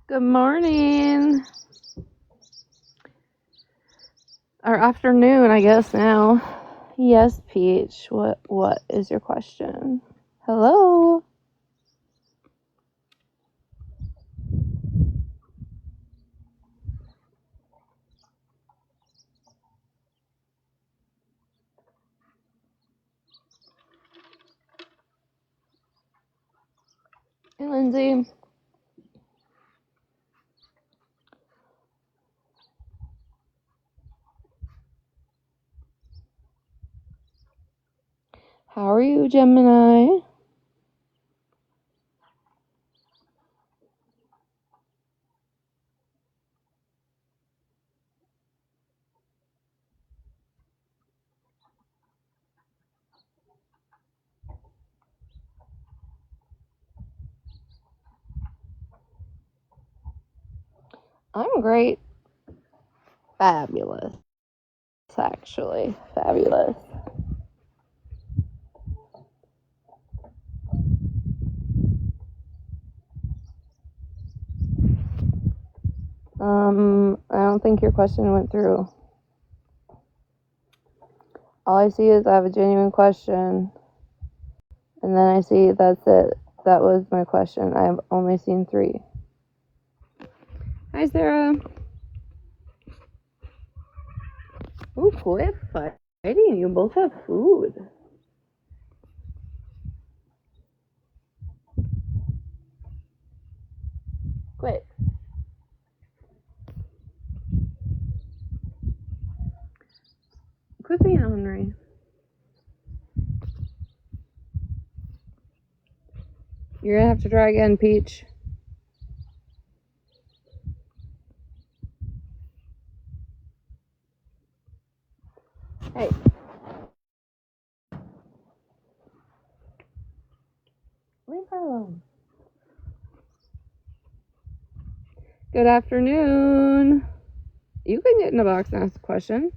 Good morning. Or afternoon, I guess now. Yes, Peach. What is your question? Hello? Hey, Lindsay. How are you, Gemini? I'm great. Fabulous. Actually, fabulous. I don't think your question went through. All I see is I have a genuine question, and then I see that's it. That was my question. I've only seen 3. Hi, Sarah. Ooh, quit fighting. You both have food. Quit. Quit being ornery. You're gonna have to try again, Peach. Hey. Leave her alone. Good afternoon. You can get in the box and ask a question.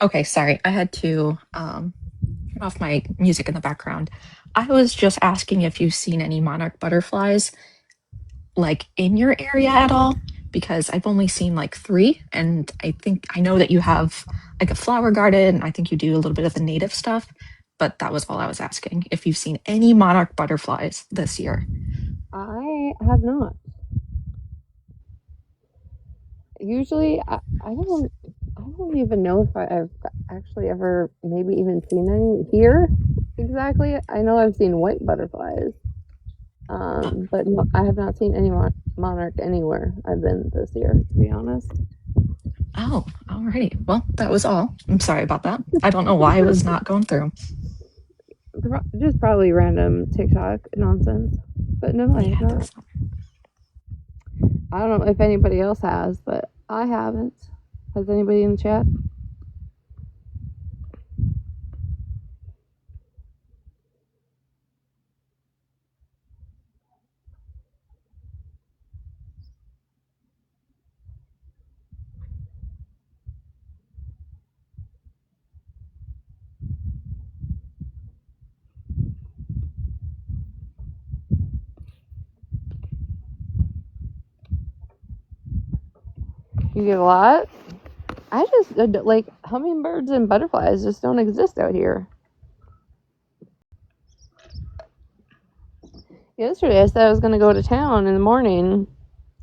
Okay, sorry. I had to turn off my music in the background. I was just asking if you've seen any monarch butterflies like in your area at all, because I've only seen like 3, and I know that you have like a flower garden. I think you do a little bit of the native stuff, but that was all I was asking. If you've seen any monarch butterflies this year. I have not. Usually, I don't even know if I've actually ever maybe even seen any here. Exactly. I know I've seen white butterflies, but no, I have not seen any monarch anywhere I've been this year, to be honest. Oh, alrighty. Well, that was all. I'm sorry about that. I don't know why it was not going through. Just probably random TikTok nonsense. But no, I Yeah, have I think not. so. I don't know if anybody else has, but I haven't. Has anybody in the chat? You get a lot? I just like hummingbirds and butterflies just don't exist out here. Yesterday I said I was going to go to town in the morning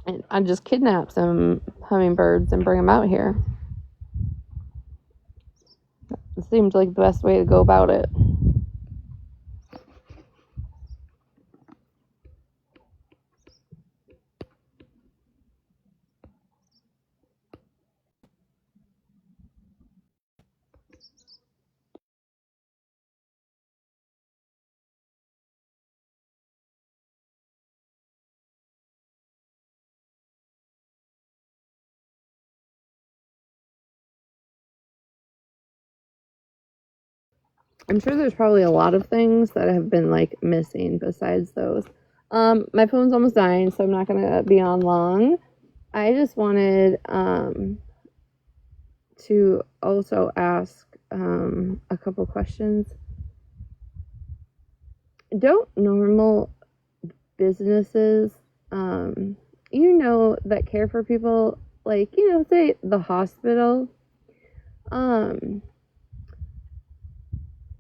and I just kidnap some hummingbirds and bring them out here. It seemed like the best way to go about it. I'm sure there's probably a lot of things that have been like missing besides those. My phone's almost dying, so I'm not gonna be on long. I just wanted to also ask a couple questions. Don't normal businesses, that care for people, like, say the hospital,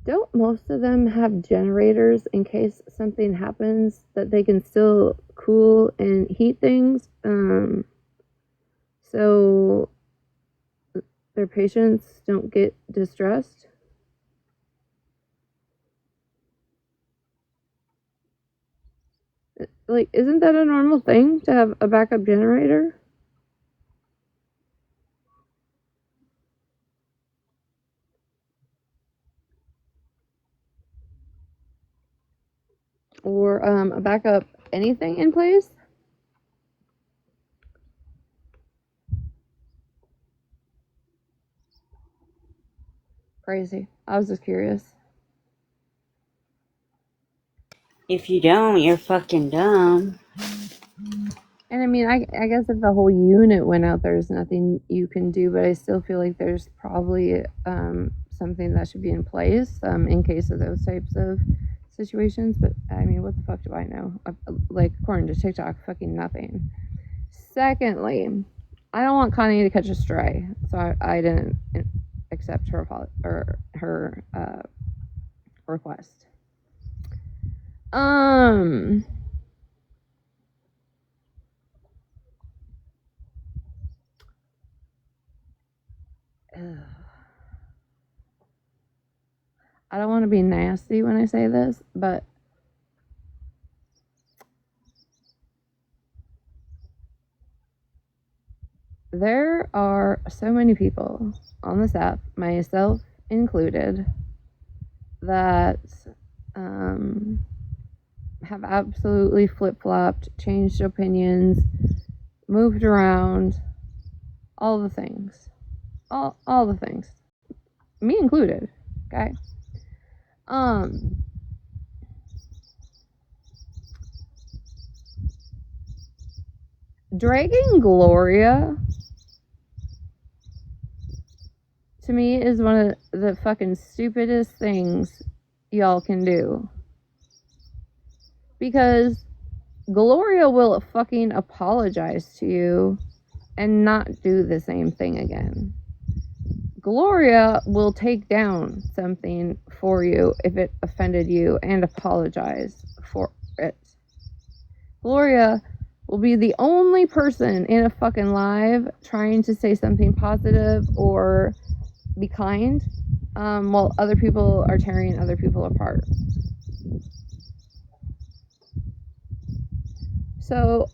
don't most of them have generators in case something happens that they can still cool and heat things? So their patients don't get distressed? Like, isn't that a normal thing to have a backup generator? Or a backup anything in place? Crazy. I was just curious. If you don't, you're fucking dumb. And I mean, I guess if the whole unit went out, there's nothing you can do, but I still feel like there's probably something that should be in place in case of those types of situations. But I mean, what the fuck do I know? Like, according to TikTok, fucking nothing. Secondly, I don't want Connie to catch a stray, so I didn't accept her request. I don't want to be nasty when I say this, but there are so many people on this app, myself included, that have absolutely flip-flopped, changed opinions, moved around, all the things. All the things. Me included, okay? Dragging Gloria to me is one of the fucking stupidest things y'all can do. Because Gloria will fucking apologize to you and not do the same thing again. Gloria will take down something for you if it offended you and apologize for it. Gloria will be the only person in a fucking live trying to say something positive or be kind, while other people are tearing other people apart. So,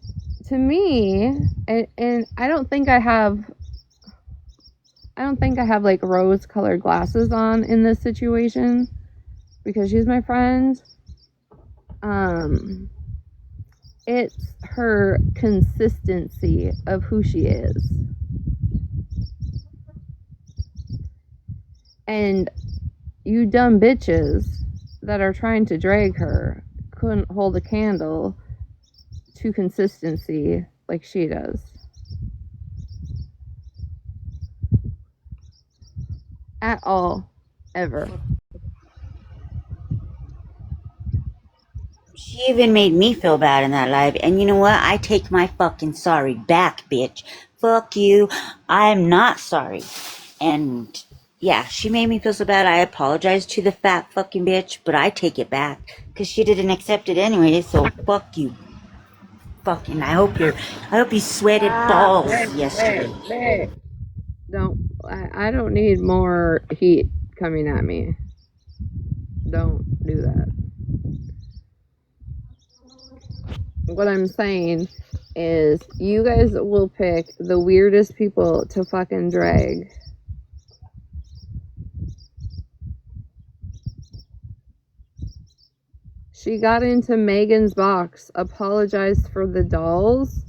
to me, and I don't think I have like rose-colored glasses on in this situation because she's my friend. It's her consistency of who she is. And you dumb bitches that are trying to drag her couldn't hold a candle to consistency like she does. At all. Ever. She even made me feel bad in that live. And you know what? I take my fucking sorry back, bitch. Fuck you. I'm not sorry. And yeah, she made me feel so bad. I apologize to the fat fucking bitch, but I take it back because she didn't accept it anyway. So fuck you. Fucking, I hope you sweated balls yesterday. I don't need more heat coming at me. Don't do that. What I'm saying is, you guys will pick the weirdest people to fucking drag. She got into Megan's box, apologized for the dolls,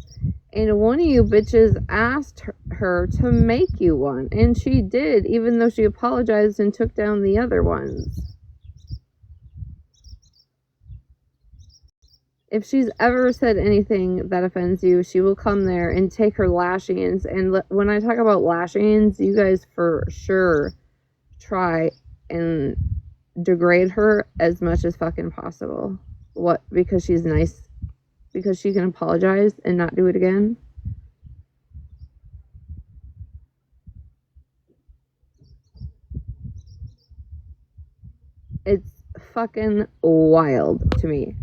and one of you bitches asked her to make you one. And she did, even though she apologized and took down the other ones. If she's ever said anything that offends you, she will come there and take her lashings. And when I talk about lashings, you guys for sure try and degrade her as much as fucking possible. What? Because she's nice? Because she can apologize and not do it again? It's fucking wild to me.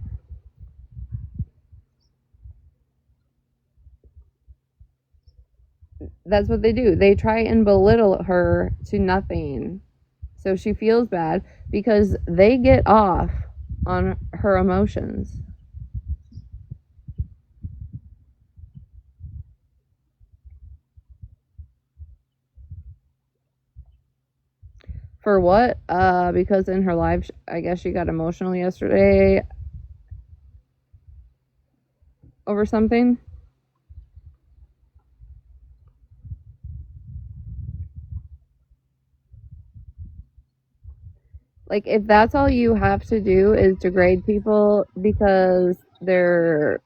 That's what they do. They try and belittle her to nothing. So she feels bad because they get off on her emotions. For what? Because in her life, I guess she got emotional yesterday over something. Like, if that's all you have to do is degrade people because they're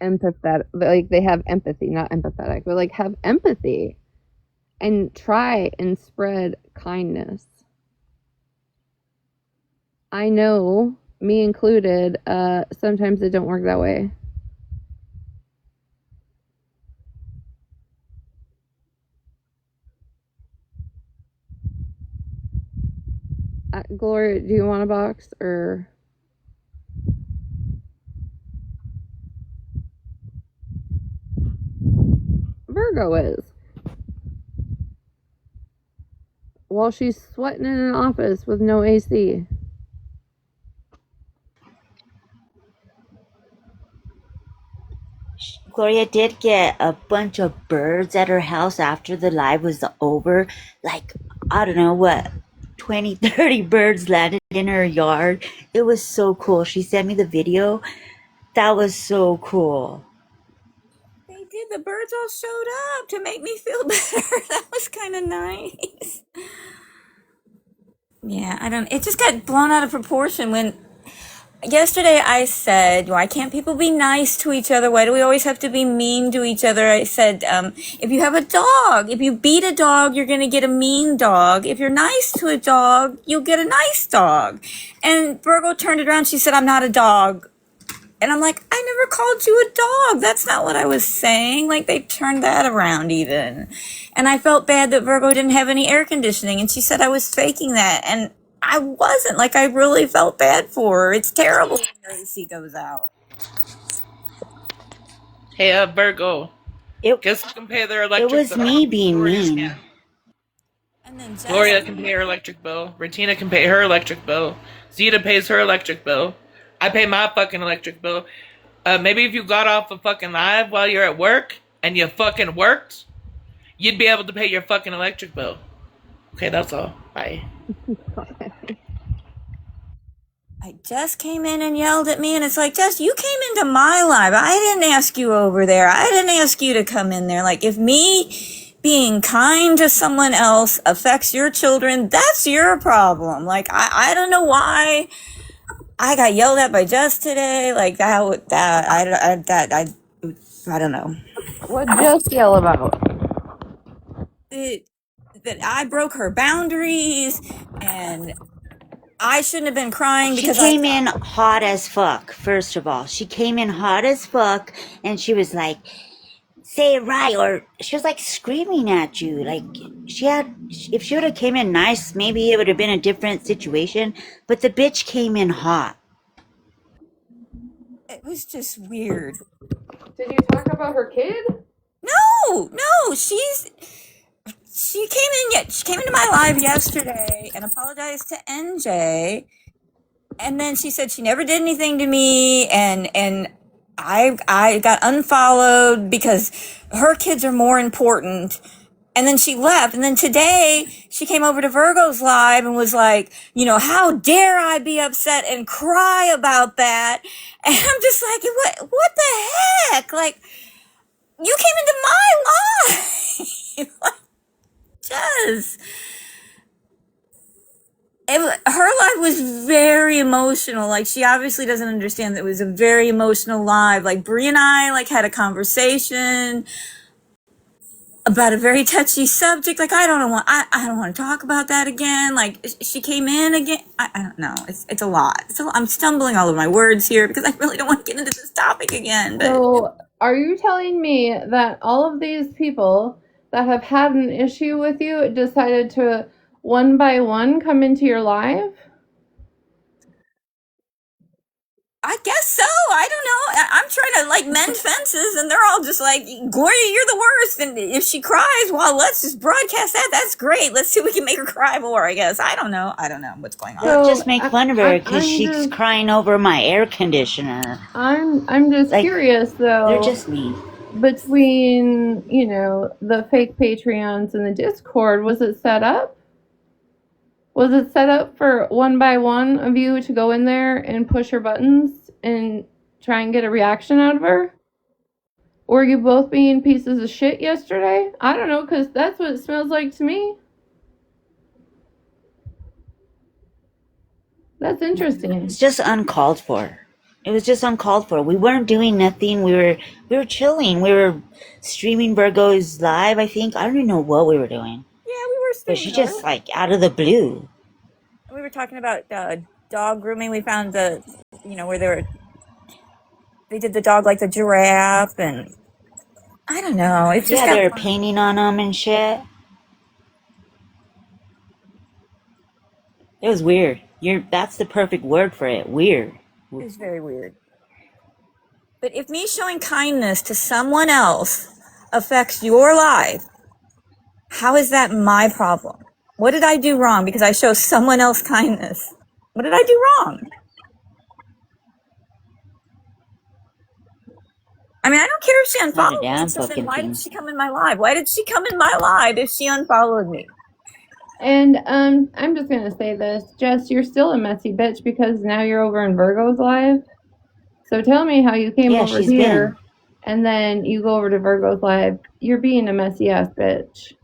empathetic, like they have empathy, not empathetic, but like have empathy and try and spread kindness. I know, me included, sometimes it don't work that way. Gloria, do you want a box or? Virgo is. While she's sweating in an office with no AC. Gloria did get a bunch of birds at her house after the live was over. Like, I don't know what, 20, 30 birds landed in her yard. It was so cool. She sent me the video. That was so cool. They did. The birds all showed up to make me feel better. That was kind of nice. Yeah, I don't. It just got blown out of proportion when yesterday I said, why can't people be nice to each other? Why do we always have to be mean to each other? I said, if you have a dog, if you beat a dog, you're going to get a mean dog. If you're nice to a dog, you'll get a nice dog. And Virgo turned it around. She said, I'm not a dog. And I'm like, I never called you a dog. That's not what I was saying. Like, they turned that around even. And I felt bad that Virgo didn't have any air conditioning. And she said I was faking that. And I wasn't. Like, I really felt bad for her. It's terrible when your AC goes out. Hey, Virgo. It, Guess who can pay their it electric was bill? me being Gloria mean. can. And then Gloria can pay her electric bill. Retina can pay her electric bill. Zeta pays her electric bill. I pay my fucking electric bill. Maybe if you got off a fucking live while you're at work and you fucking worked, you'd be able to pay your fucking electric bill. Okay, that's all. Bye. I just came in and yelled at me, and it's like, Jess, you came into my live. I didn't ask you over there. I didn't ask you to come in there. Like, if me being kind to someone else affects your children, that's your problem. Like, I don't know why I got yelled at by Jess today. Like, I don't know. What just yell about? That I broke her boundaries, and I shouldn't have been crying She because came in hot as fuck, first of all. She came in hot as fuck, and she was like, say it right, or she was like screaming at you. Like, if she would have came in nice, maybe it would have been a different situation, but the bitch came in hot. it was just weird. Did you talk about her kid? No, she came into my live yesterday and apologized to NJ, and then she said she never did anything to me, and I got unfollowed because her kids are more important. And then she left. And then today she came over to Virgo's live and was like, how dare I be upset and cry about that? And I'm just like, what the heck? Like, you came into my life. Like, just, her life was very emotional. Like, she obviously doesn't understand that it was a very emotional live. Like, Brie and I, like, had a conversation about a very touchy subject. Like, I don't want to talk about that again. Like, she came in again. I don't know. It's a lot. I'm stumbling all over my words here because I really don't want to get into this topic again. But So, are you telling me that all of these people that have had an issue with you decided to one by one come into your live? I guess so. I don't know. I'm trying to like mend fences, and they're all just like, "Gloria, you're the worst." And if she cries, well, let's just broadcast that. That's great. Let's see if we can make her cry more. I guess. I don't know. what's going on. Let's So, just make fun of her because she's crying over my air conditioner. I'm just Like, curious They're though, just mean. between, you know, the fake Patreons and the Discord, was it set up? Was it set up for one by one of you to go in there and push her buttons and try and get a reaction out of her? Were you both being pieces of shit yesterday? I don't know, because that's what it smells like to me. That's interesting. It's just uncalled for. It was just uncalled for. We weren't doing nothing. We were chilling. We were streaming Virgo's live, I think. I don't even know what we were doing. Yeah, we were. But she just like out of the blue. We were talking about dog grooming. We found where they did the dog like the giraffe, and I don't know. It's just They were got painting on them and shit. It was weird. That's the perfect word for it. Weird. It was very weird. But if me showing kindness to someone else affects your life, how is that my problem? What did I do wrong because I show someone else kindness? What did I do wrong? I mean, I don't care if she unfollowed me. It's just then why did she come in my live? Why did she come in my live if she unfollowed me? And I'm just gonna say this, Jess, you're still a messy bitch because now you're over in Virgo's live. So tell me how you came over here and then you go over to Virgo's live. You're being a messy ass bitch.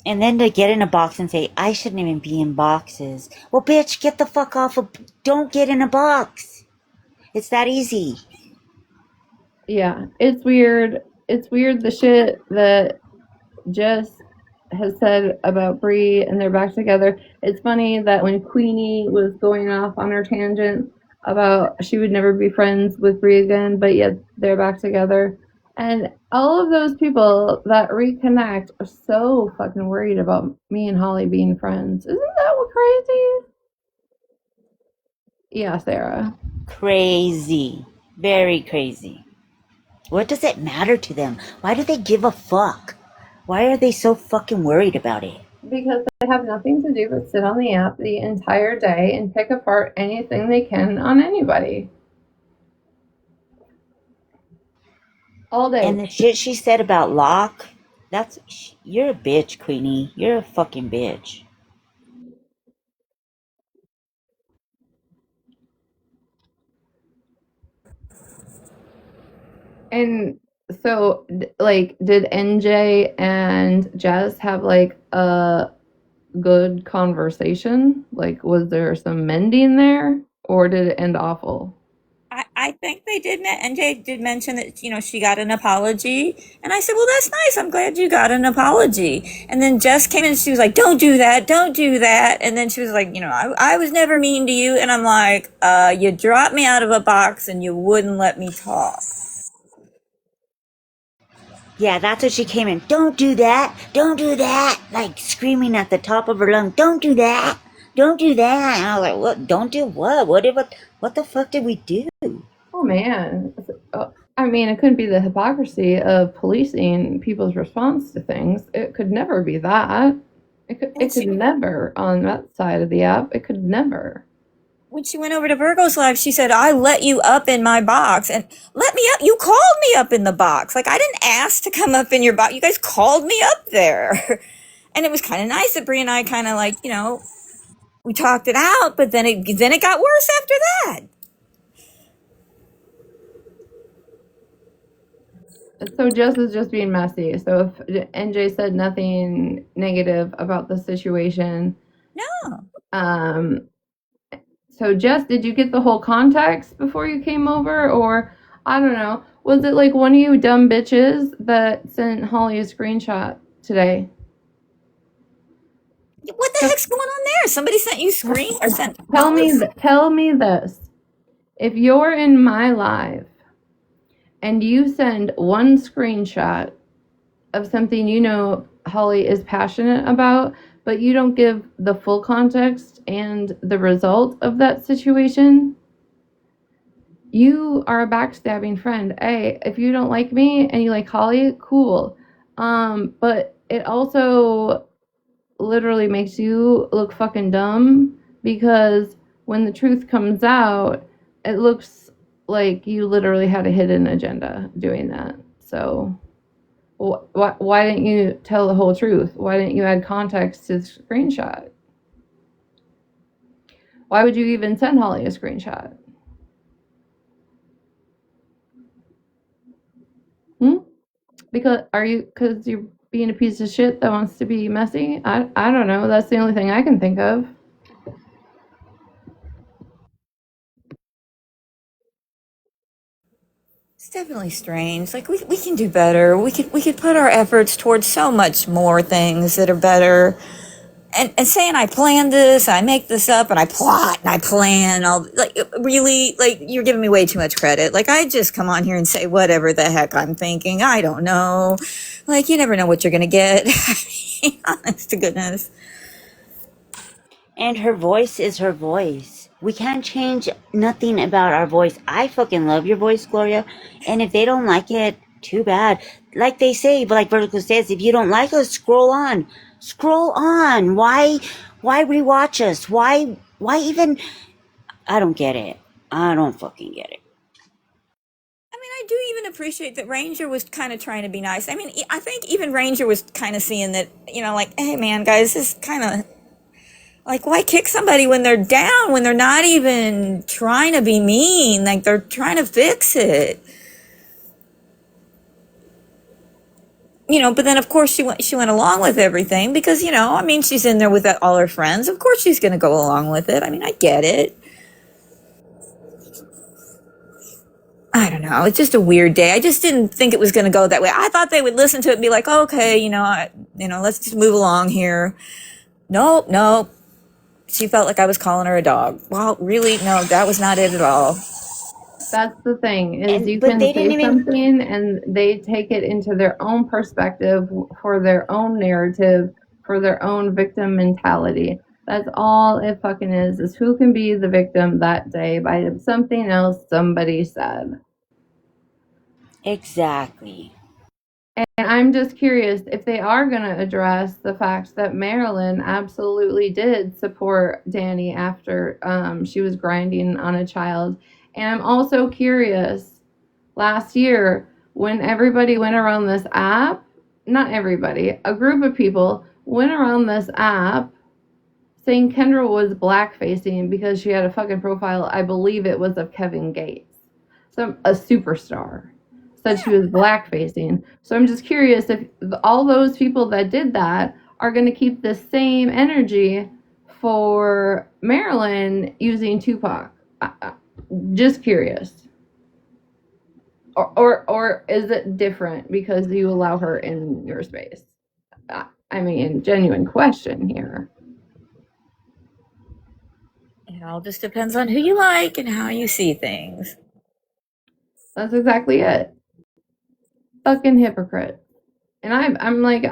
And then to get in a box and say, I shouldn't even be in boxes. Well, bitch, get the fuck off of... Don't get in a box. It's that easy. Yeah, it's weird. It's weird the shit that Jess has said about Brie and they're back together. It's funny that when Queenie was going off on her tangent about she would never be friends with Brie again, but yet they're back together. And all of those people that reconnect are so fucking worried about me and Holly being friends. Isn't that what crazy? Yeah, Sarah. Crazy. Very crazy. What does it matter to them? Why do they give a fuck? Why are they so fucking worried about it? Because they have nothing to do but sit on the app the entire day and pick apart anything they can on anybody. All day. And the shit she said about Locke, you're a bitch, Queenie. You're a fucking bitch. And so, like, did NJ and Jess have like a good conversation? Like, was there some mending there, or did it end awful? I think they did. NJ did mention that, she got an apology. And I said, well, that's nice. I'm glad you got an apology. And then Jess came in and she was like, don't do that. Don't do that. And then she was like, I was never mean to you. And I'm like, you dropped me out of a box and you wouldn't let me talk. Yeah, that's what she came in. Don't do that. Don't do that. Like screaming at the top of her lungs. Don't do that. Don't do that. And I was like, what? Don't do what? What the fuck did we do? Oh man. I mean, it couldn't be the hypocrisy of policing people's response to things. It could never be that. It could never on that side of the app. It could never. When she went over to Virgo's live, she said, I let you up in my box. And let me up? You called me up in the box. Like, I didn't ask to come up in your box. You guys called me up there. And it was kind of nice that Brie and I kind of like, we talked it out, but then it got worse after that. So Jess is just being messy. So if NJ said nothing negative about the situation, No, Um, so Jess, did you get the whole context before you came over, or I don't know, was it like one of you dumb bitches that sent Holly a screenshot today? What the heck's going on there? Somebody sent you screen or sent Tell me this. If you're in my live and you send one screenshot of something you know Holly is passionate about, but you don't give the full context and the result of that situation, you are a backstabbing friend. Hey, if you don't like me and you like Holly, cool. But it also literally makes you look fucking dumb, because when the truth comes out, it looks like you literally had a hidden agenda doing that. So why didn't you tell the whole truth? Why didn't you add context to the screenshot? Why would you even send Holly a screenshot? Because you're being a piece of shit that wants to be messy? I don't know. That's the only thing I can think of. It's definitely strange. Like we can do better. We could put our efforts towards so much more things that are better. And saying I planned this, I make this up, and I plot and I plan. All like really, like you're giving me way too much credit. Like I just come on here and say whatever the heck I'm thinking. I don't know. Like you never know what you're gonna get. Honest to goodness. And her voice is her voice. We can't change nothing about our voice. I fucking love your voice, Gloria. And if they don't like it, too bad. Like they say, like Vertical says, if you don't like us, scroll on. Scroll on. Why rewatch us? Why even? I don't get it. I don't fucking get it. I mean, I do even appreciate that Ranger was kind of trying to be nice. I mean, I think even Ranger was kind of seeing that, like, hey, man, guys, this is kind of like, why kick somebody when they're down, when they're not even trying to be mean? Like, they're trying to fix it. But then of course she went along with everything because, I mean, she's in there with all her friends. Of course she's going to go along with it. I mean, I get it. I don't know. It's just a weird day. I just didn't think it was going to go that way. I thought they would listen to it and be like, oh, okay, let's just move along here. Nope. She felt like I was calling her a dog. Well, really, no, that was not it at all. That's the thing, is you But can they didn't say even. something and they take it into their own perspective, for their own narrative, for their own victim mentality. That's all it fucking is who can be the victim that day by something else somebody said. Exactly. And I'm just curious if they are going to address the fact that Marilyn absolutely did support Danny after she was grinding on a child. And I'm also curious, last year, when everybody went around this app, not everybody, a group of people went around this app saying Kendra was blackfacing because she had a fucking profile, I believe it was of Kevin Gates, a superstar, said she was blackfacing. So I'm just curious if all those people that did that are going to keep the same energy for Marilyn using Tupac. Just curious. Or is it different because you allow her in your space? I mean, genuine question here. It all just depends on who you like and how you see things. That's exactly it. Fucking hypocrite. And I'm like,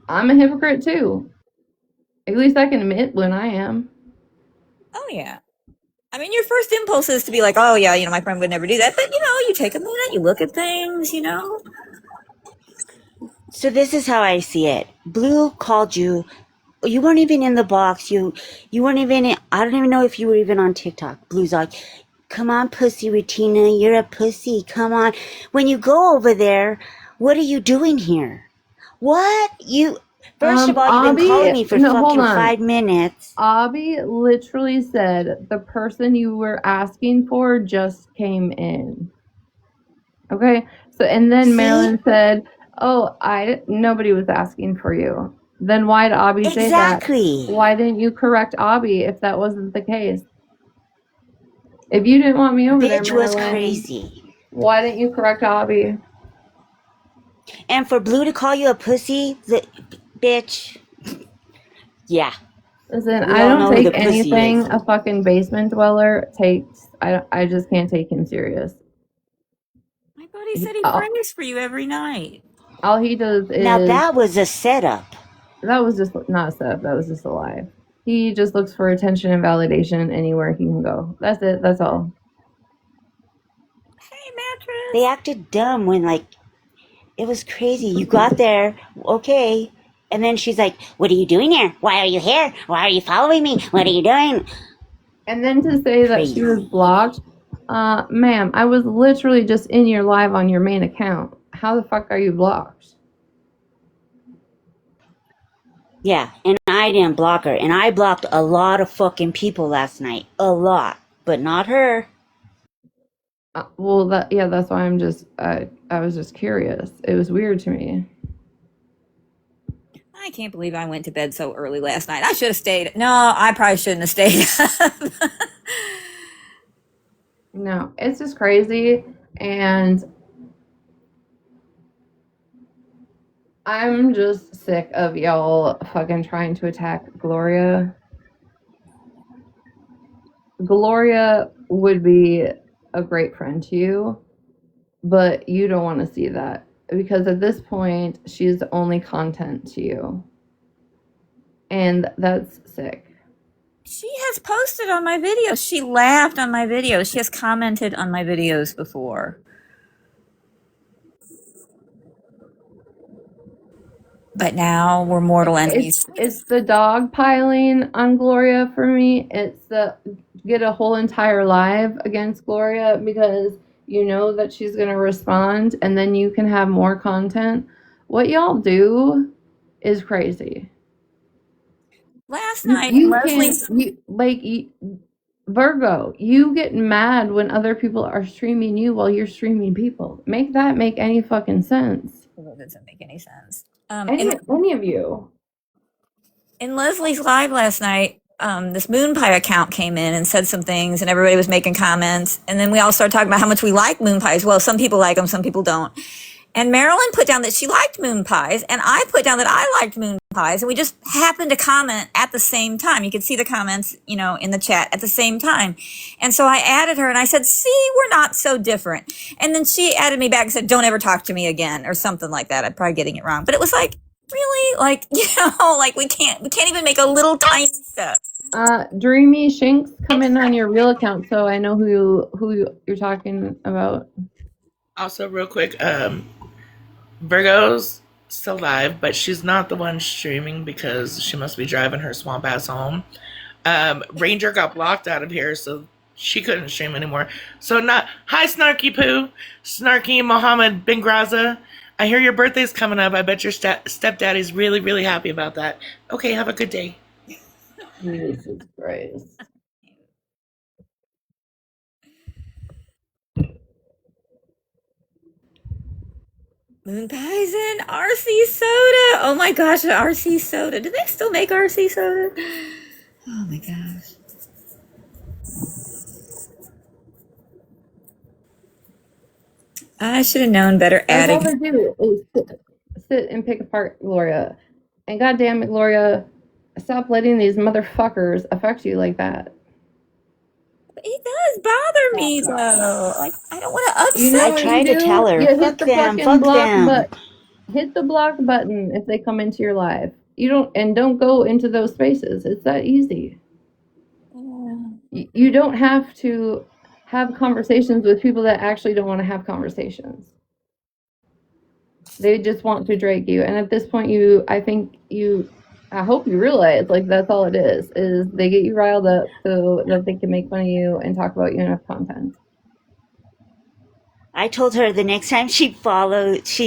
I'm a hypocrite too. At least I can admit when I am. Oh, yeah. I mean, your first impulse is to be like, oh, yeah, my friend would never do that. But, you take a minute, you look at things. So this is how I see it. Blue called you. You weren't even in the box. You weren't even. I don't even know if you were even on TikTok. Blue's like, come on, pussy, Retina. You're a pussy. Come on. When you go over there, what are you doing here? What you? First of all, you've been calling me for fucking 5 minutes. Abby literally said the person you were asking for just came in. Okay, so and then See? Marilyn said, "Oh, nobody was asking for you." Then why did Abby say that? Exactly. Why didn't you correct Abby if that wasn't the case? If you didn't want me over there, Bitch was Marilyn, crazy. why didn't you correct Abby? And for Blue to call you a pussy, bitch. Yeah, Listen, we I all don't know who take the pussy is. anything a fucking basement dweller takes. I just can't take him serious. My buddy said he All, prays for you every night. all he does Now is that was a setup. that was just not a setup. That was just a lie. He just looks for attention and validation anywhere he can go. That's it. That's all. Hey, mattress. They acted dumb when, like, it was crazy. You got there, okay. And then she's like, what are you doing here? Why are you here? Why are you following me? What are you doing? And then to say that she was Crazy. blocked, ma'am, I was literally just in your live on your main account. How the fuck are you blocked? Yeah, and I didn't block her. And I blocked a lot of fucking people last night. A lot. But not her. Well, that's why I was just curious. It was weird to me. I can't believe I went to bed so early last night. I should have stayed. No, I probably shouldn't have stayed up. No, it's just crazy, and I'm just sick of y'all fucking trying to attack Gloria. Gloria would be a great friend to you, but you don't want to see that because at this point, she's only content to you. And that's sick. She has posted on my videos. She laughed on my videos. She has commented on my videos before. But now we're mortal enemies. It's the dog piling on Gloria for me. It's the get a whole entire live against Gloria because you know that she's going to respond and then you can have more content. What y'all do is crazy. Last night, You Leslie. Virgo, you get mad when other people are streaming you while you're streaming people. Make that make any fucking sense. That doesn't make any sense. Any of you. In Leslie's live last night, this Moon Pie account came in and said some things, and everybody was making comments. And then we all started talking about how much we like moon pies. Well, some people like them, some people don't. And Marilyn put down that she liked moon pies, and I put down that I liked moon pies, and we just happened to comment at the same time. You could see the comments, in the chat at the same time. And so I added her, and I said, see, we're not so different. And then she added me back and said, don't ever talk to me again, or something like that. I'm probably getting it wrong. But it was like, really? Like, like we can't even make a little tiny step. Dreamy Shinks, come in on your real account so I know who you're talking about. Also, real quick, Virgo's still live, but she's not the one streaming because she must be driving her swamp ass home. Ranger got blocked out of here, so she couldn't stream anymore. So not hi Snarky Poo, Snarky Mohammed Bin Graza. I hear your birthday's coming up. I bet your stepdaddy's really, really happy about that. Okay, have a good day. Jesus Christ. Moon pies and RC soda. Oh my gosh, RC soda. Do they still make RC soda? Oh my gosh. I should have known better. That's all Adding. they do is sit and pick apart Gloria. And goddamn it, Gloria, stop letting these motherfuckers affect you like that. It does bother me though. Like I don't want to upset. You know I what tried you to do? tell her, You fuck hit the them, fucking fuck block them. button. Hit the block button if they come into your live. Don't go into those spaces. It's that easy. You don't have to have conversations with people that actually don't want to have conversations. They just want to drag you. And at this point, I hope you realize, like, that's all it is they get you riled up so that they can make fun of you and talk about you in enough content. I told her the next time she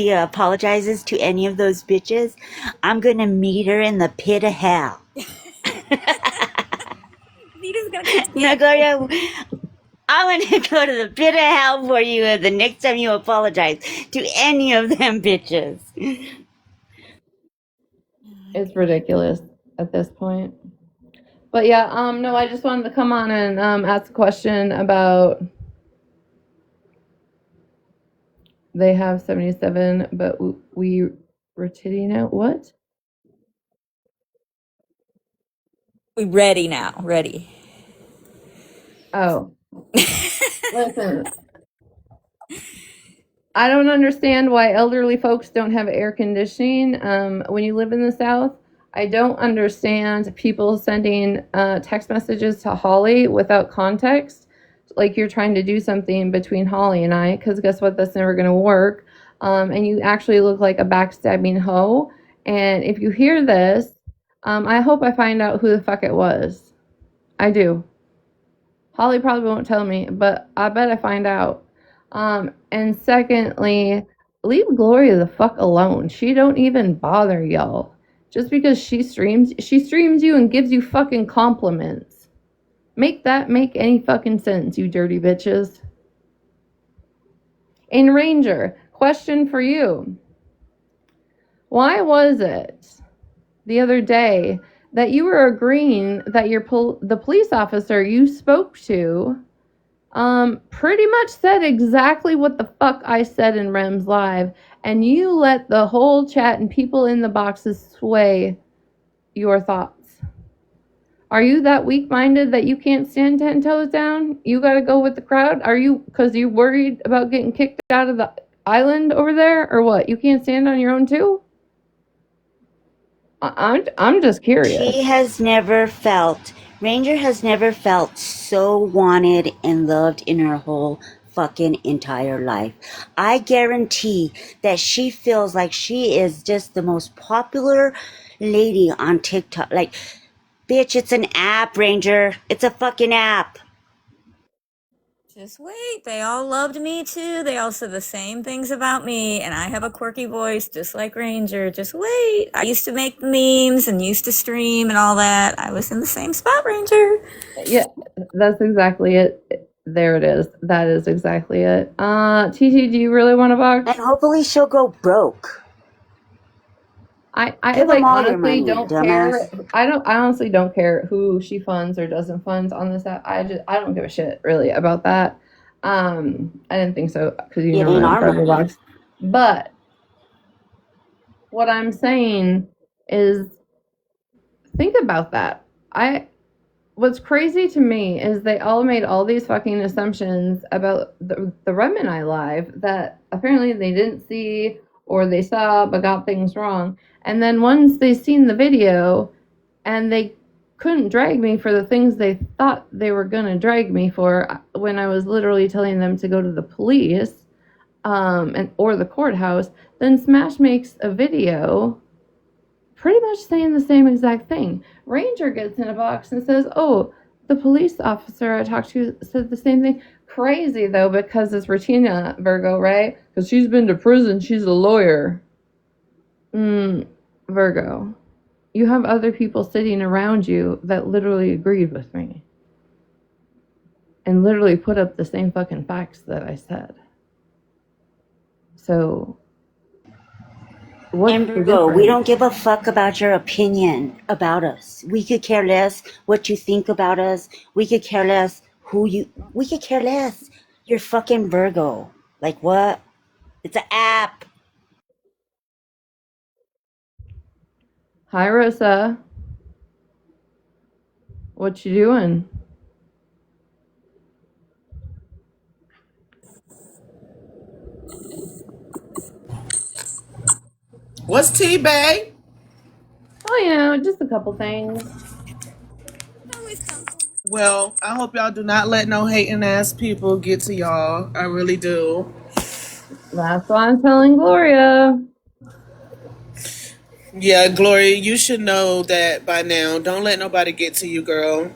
apologizes to any of those bitches, I'm gonna meet her in the pit of hell. Vita's gonna get No, Gloria, I'm gonna go to the pit of hell for you the next time you apologize to any of them bitches. It's ridiculous at this point. But yeah, no, I just wanted to come on and ask a question about they have 77, but we Retina, what? We ready now. Ready. Oh, listen, I don't understand why elderly folks don't have air conditioning when you live in the South. I don't understand people sending text messages to Holly without context, like you're trying to do something between Holly and I, because guess what? That's never going to work. And you actually look like a backstabbing hoe. And if you hear this, I hope I find out who the fuck it was. I do. Holly probably won't tell me, but I bet I find out. And secondly, leave Gloria the fuck alone. She don't even bother y'all. Just because she streams you and gives you fucking compliments. Make that make any fucking sense, you dirty bitches. And Ranger, question for you. Why was it the other day that you were agreeing that the police officer you spoke to pretty much said exactly what the fuck I said in Rem's live, and you let the whole chat and people in the boxes sway your thoughts? Are you that weak-minded that you can't stand 10 toes down? You gotta go with the crowd? Are you, because you're worried about getting kicked out of the island over there, or what? You can't stand on your own too? I'm just curious. Ranger has never felt so wanted and loved in her whole fucking entire life. I guarantee that she feels like she is just the most popular lady on TikTok. Like, bitch, it's an app, Ranger. It's a fucking app. Just wait. They all loved me too. They all said the same things about me, and I have a quirky voice just like Ranger. Just wait. I used to make memes and used to stream and all that. I was in the same spot, Ranger. Yeah, that's exactly it. There it is. That is exactly it. TT, do you really want a box? And hopefully she'll go broke. I Give like them all your honestly money, don't dumbass. care. I honestly don't care who she funds or doesn't fund on this app. I don't give a shit really about that. I didn't think so because you It know ain't I'm our part of the money. box. But what I'm saying is think about that. What's crazy to me is they all made all these fucking assumptions about the Remini live that apparently they didn't see or they saw but got things wrong. And then once they seen the video and they couldn't drag me for the things they thought they were going to drag me for when I was literally telling them to go to the police or the courthouse, then Smash makes a video pretty much saying the same exact thing. Ranger gets in a box and says, "Oh, the police officer I talked to said the same thing." Crazy though, because it's Retina Virgo, right? Because she's been to prison. She's a lawyer. Virgo, you have other people sitting around you that literally agreed with me and literally put up the same fucking facts that I said. So what's And the Virgo, we difference? don't give a fuck about your opinion about us. We could care less what you think about us. We could care less we could care less. You're fucking Virgo. Like what? It's an app. Hi, Rosa. What you doing? What's tea, babe? Oh, you know, just a couple things. Well, I hope y'all do not let no hating ass people get to y'all. I really do. That's why I'm telling Gloria. Yeah, Gloria, you should know that by now. Don't let nobody get to you, girl.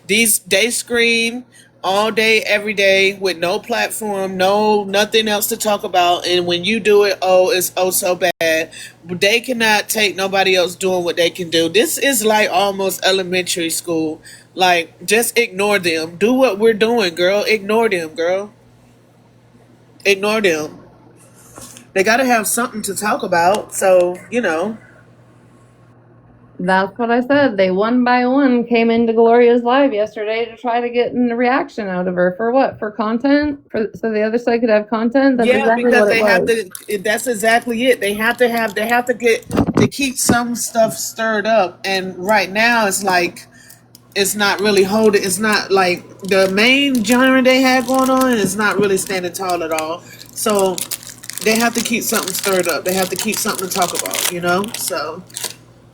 They scream all day, every day with no platform, no nothing else to talk about. And when you do it, oh, it's oh so bad. They cannot take nobody else doing what they can do. This is like almost elementary school. Like, just ignore them. Do what we're doing, girl. Ignore them, girl. Ignore them. They got to have something to talk about. So, you know. That's what I said. They one by one came into Gloria's live yesterday to try to get a reaction out of her. For what? For content? So the other side could have content? That's Yeah, exactly because what it they have was. to. That's exactly it. They have to get to keep some stuff stirred up. And right now, it's like it's not really holding. It's not like the main genre they had going on is not really standing tall at all. So they have to keep something stirred up. They have to keep something to talk about. So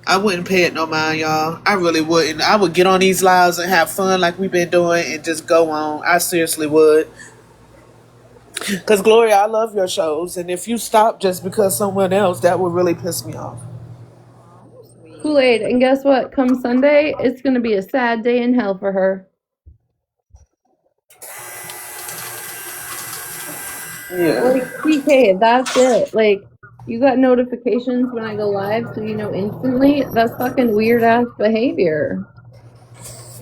I wouldn't pay it no mind, y'all. I really wouldn't. I would get on these lives and have fun like we've been doing and just go on. I seriously would. Because, Gloria, I love your shows. And if you stop just because someone else, that would really piss me off. Kool-Aid. And guess what? Come Sunday, it's going to be a sad day in hell for her. Yeah. Like, TK, that's it. Like, you got notifications when I go live, so you know instantly. That's fucking weird ass behavior.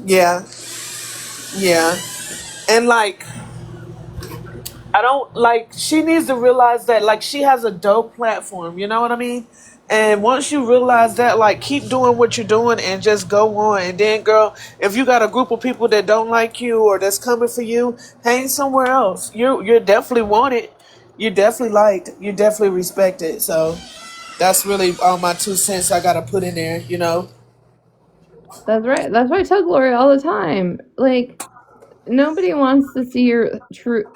Yeah. Yeah. And, like, I don't, like, she needs to realize that, like, she has a dope platform. You know what I mean? And once you realize that, like, keep doing what you're doing and just go on. And then, girl, if you got a group of people that don't like you or that's coming for you, hang somewhere else. You're definitely wanted. You're definitely liked. You're definitely respected. So that's really all my 2 cents I gotta put in there. That's right. That's why I tell Gloria all the time. Like, nobody wants to see your truth.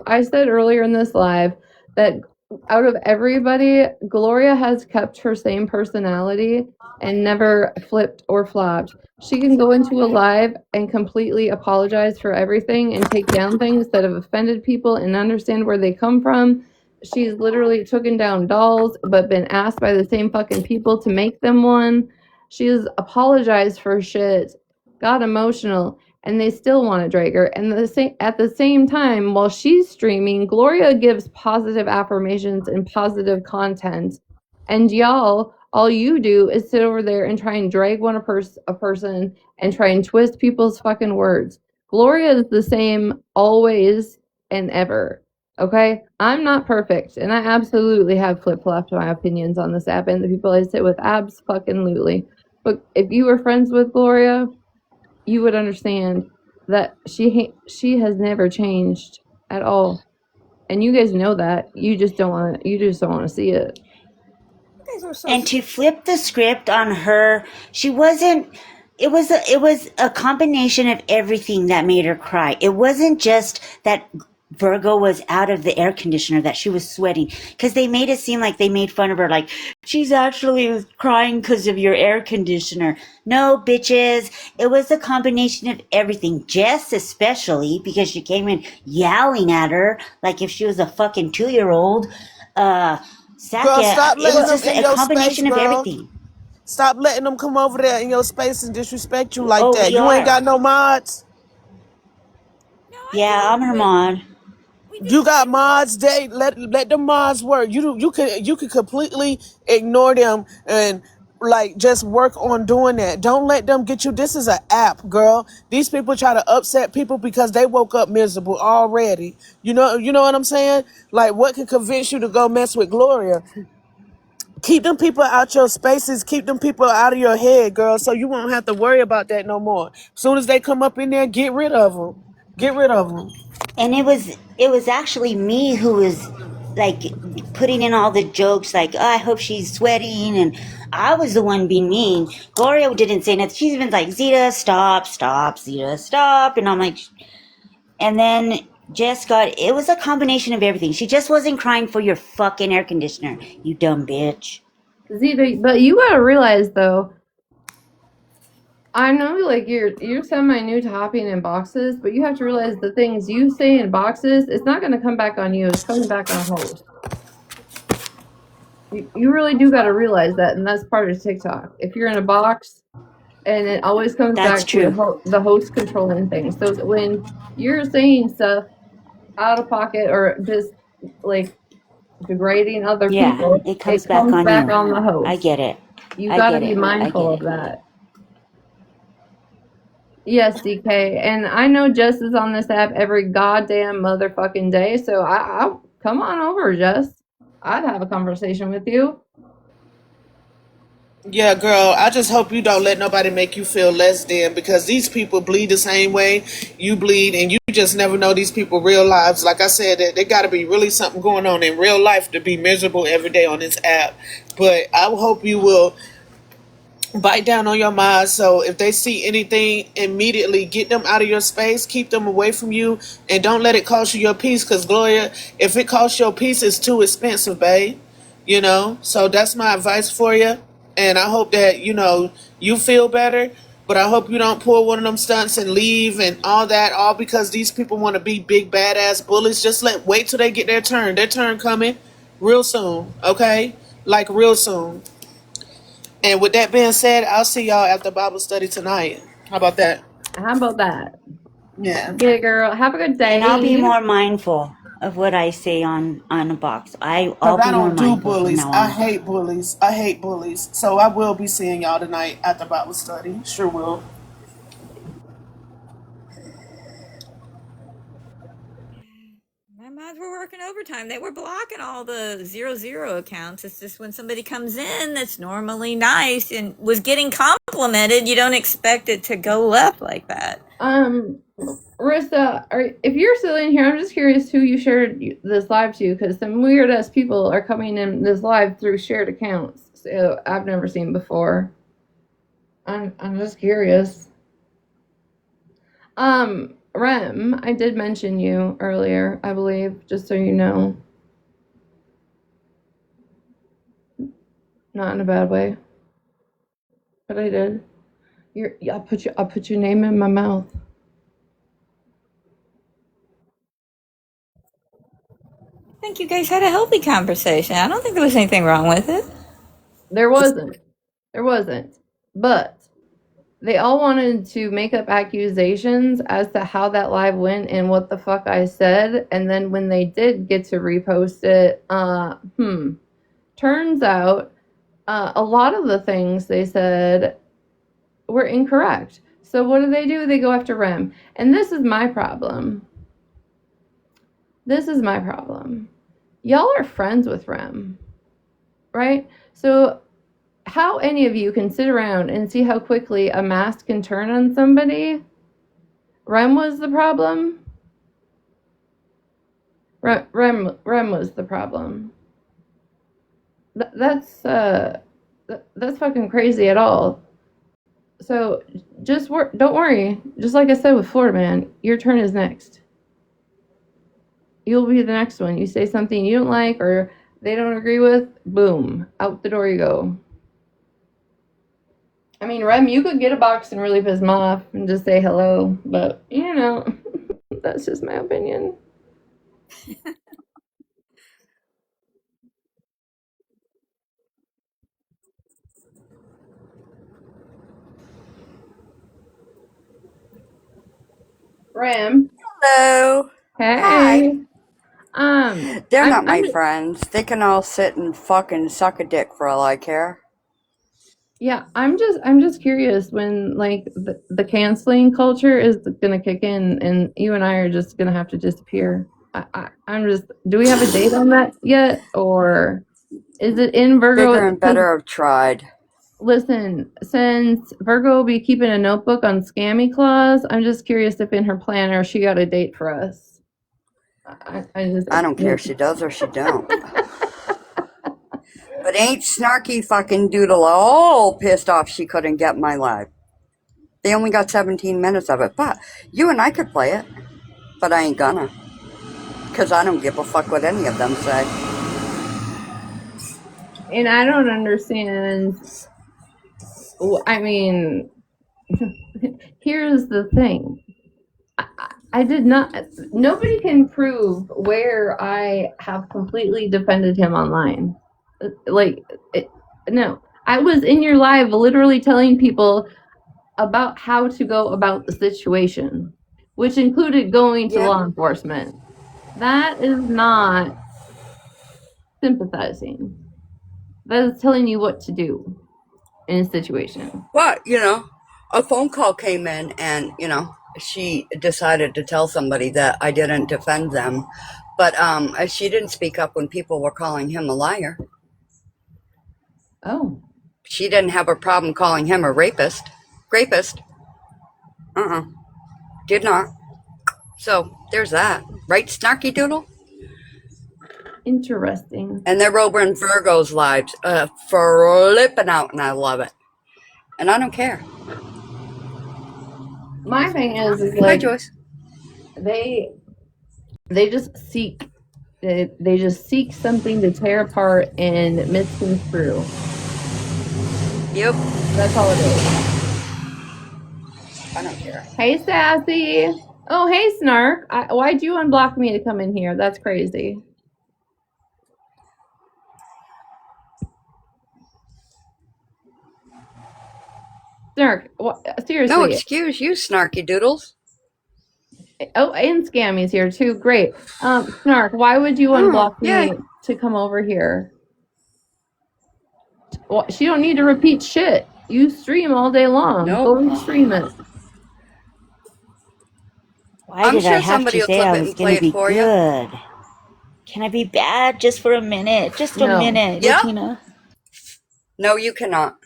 I said earlier in this live that out of everybody, Gloria has kept her same personality and never flipped or flopped. She can go into a live and completely apologize for everything and take down things that have offended people and understand where they come from. She's literally taken down dolls but been asked by the same fucking people to make them one. She has apologized for shit, got emotional, and they still want to drag her. And at the same time, while she's streaming, Gloria gives positive affirmations and positive content. And y'all, all you do is sit over there and try and drag a person and try and twist people's fucking words. Gloria is the same always and ever. Okay, I'm not perfect, and I absolutely have flip flopped my opinions on this app and the people I sit with, abs fucking lutely. But if you were friends with Gloria, you would understand that she has never changed at all, and you guys know that. You just don't want to see it. And to flip the script on her, she wasn't. It was a combination of everything that made her cry. It wasn't just that Virgo was out of the air conditioner, that she was sweating, because they made it seem like they made fun of her, like she's actually crying because of your air conditioner. No, bitches, it was a combination of everything. Jess especially, because she came in yelling at her like if she was a fucking 2-year-old. Girl, Satya, stop it letting was them just in a your space, combination of girl. everything. Stop letting them come over there in your space and disrespect you like Oh, that. we You ain't are. got no mods. No, I Yeah, I'm do, her but mod. we You just got like mods. Let the mods work. You could completely ignore them and like just work on doing that. Don't let them get you. This is an app, girl. These people try to upset people because they woke up miserable already. You know what I'm saying? Like, what can convince you to go mess with Gloria? Keep them people out your spaces. Keep them people out of your head, girl, so you won't have to worry about that no more. As soon as they come up in there, get rid of them. Get rid of them. And it was actually me who was like putting in all the jokes, like, oh, I hope she's sweating, and I was the one being mean. Gloria didn't say nothing. She's been like, Zeta, stop, stop, Zeta, stop. And I'm like, and then Jess got, it was a combination of everything. She just wasn't crying for your fucking air conditioner, you dumb bitch. Zeta, but you gotta realize though, I know like you're semi new to hopping in boxes, but you have to realize the things you say in boxes, it's not gonna come back on you, it's coming back on host. You really do gotta realize that, and that's part of TikTok. If you're in a box, and it always comes That's back to true. the host controlling things. So when you're saying stuff out of pocket or just like degrading other Yeah, people, it comes it back comes on back you. on the I host. get it. You I got to get be it. I get mindful of it. that. Yes, DK. And I know Jess is on this app every goddamn motherfucking day. So I come on over, Jess. I'd have a conversation with you. Yeah, girl, I just hope you don't let nobody make you feel less than, because these people bleed the same way you bleed, and you just never know these people real lives. Like I said, there got to be really something going on in real life to be miserable every day on this app. But I hope you will bite down on your mind. So if they see anything, immediately get them out of your space, keep them away from you, and don't let it cost you your peace. Because Gloria, if it costs your peace, it's too expensive, babe. You know. So that's my advice for you. And I hope that you feel better. But I hope you don't pull one of them stunts and leave and all that, all because these people want to be big badass bullies. Just wait till they get their turn. Their turn coming real soon, okay? Like real soon. And with that being said, I'll see y'all after Bible study tonight. How about that? How about that? Yeah. Yeah, girl. Have a good And I'll be day. more mindful of what I say on the box. I'll Because I be more don't do mindful from bullies. now I on. hate bullies. I hate bullies. So I will be seeing y'all tonight after Bible study. Sure will. My mods were working overtime. They were blocking all the 0 accounts. It's just when somebody comes in that's normally nice and was getting complimented, you don't expect it to go left like that. Marissa, if you're still in here, I'm just curious who you shared this live to, because some weird ass people are coming in this live through shared accounts. So I've never seen before. I'm just curious. Rem, I did mention you earlier, I believe, just so you know. Not in a bad way, but I did. I'll put your name in my mouth. I think you guys had a healthy conversation. I don't think there was anything wrong with it. There wasn't. There wasn't. But they all wanted to make up accusations as to how that live went and what the fuck I said. And then when they did get to repost it, turns out a lot of the things they said were incorrect. So what do? They go after Rem. And this is my problem. This is my problem. Y'all are friends with Rem, right? So how any of you can sit around and see how quickly a mask can turn on somebody? Rem was the problem. Rem was the problem. That's fucking crazy at all. So just don't worry. Just like I said with Florida Man, your turn is next. You'll be the next one. You say something you don't like or they don't agree with, boom, out the door you go. I mean, Rem, you could get a box and really piss him off and just say hello, but that's just my opinion. Rem, Hello. Hi. hey. They're not I'm my friends. They can all sit and fucking suck a dick for all I care. Yeah, I'm just curious when like the canceling culture is gonna kick in and you and I are just gonna have to disappear. I'm just, do we have a date on that yet, or is it in Bigger Virgo? and 'Cause better have tried. listen, since Virgo will be keeping a notebook on scammy clause, I'm just curious if in her planner she got a date for us. I just I don't care if she does or she don't. But ain't snarky fucking doodle all pissed off she couldn't get my live. They only got 17 minutes of it. But you and I could play it. But I ain't gonna. Because I don't give a fuck what any of them say. and I don't understand. I mean, here's the thing. I did not. Nobody can prove where I have completely defended him online. Like, no. I was in your live literally telling people about how to go about the situation, which included going to Yeah. law enforcement. That is not sympathizing. That is telling you what to do in a situation. But, a phone call came in and, she decided to tell somebody that I didn't defend them. But she didn't speak up when people were calling him a liar. Oh, she didn't have a problem calling him a rapist. Grapist. Did not. So there's that. Right, Snarky Doodle? Interesting. And they're over in Virgo's lives, flipping out, and I love it. And I don't care. My thing is Hi, like Joyce. they just seek they just seek something to tear apart and misconstrue. Yep. That's all it is. I don't care. Hey, Sassy. Oh, hey, Snark. Why'd you unblock me to come in here? That's crazy. Snark, seriously. No, excuse you, Snarky Doodles. Oh, and Scammy's here too. Great. Snark, why would you unblock yay. me to come over here? Well, she don't need to repeat shit. You stream all day long. Nope. Go and stream it. Why I'm did sure I have somebody to will say clip I it was and going play to be it for you. good? Can I be bad just for a minute? Just a No. minute, Yep. Retina. No, you cannot.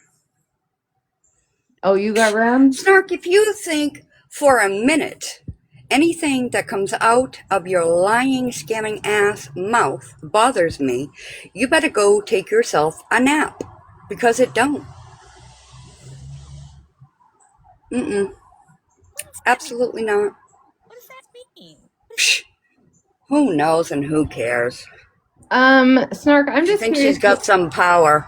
Oh, you got Ram? Snark, if you think for a minute anything that comes out of your lying, scamming ass mouth bothers me, you better go take yourself a nap. Because it don't. Absolutely not. What does that mean? Psh, who knows and who cares? Snark, I'm She just thinks curious. she's got some power.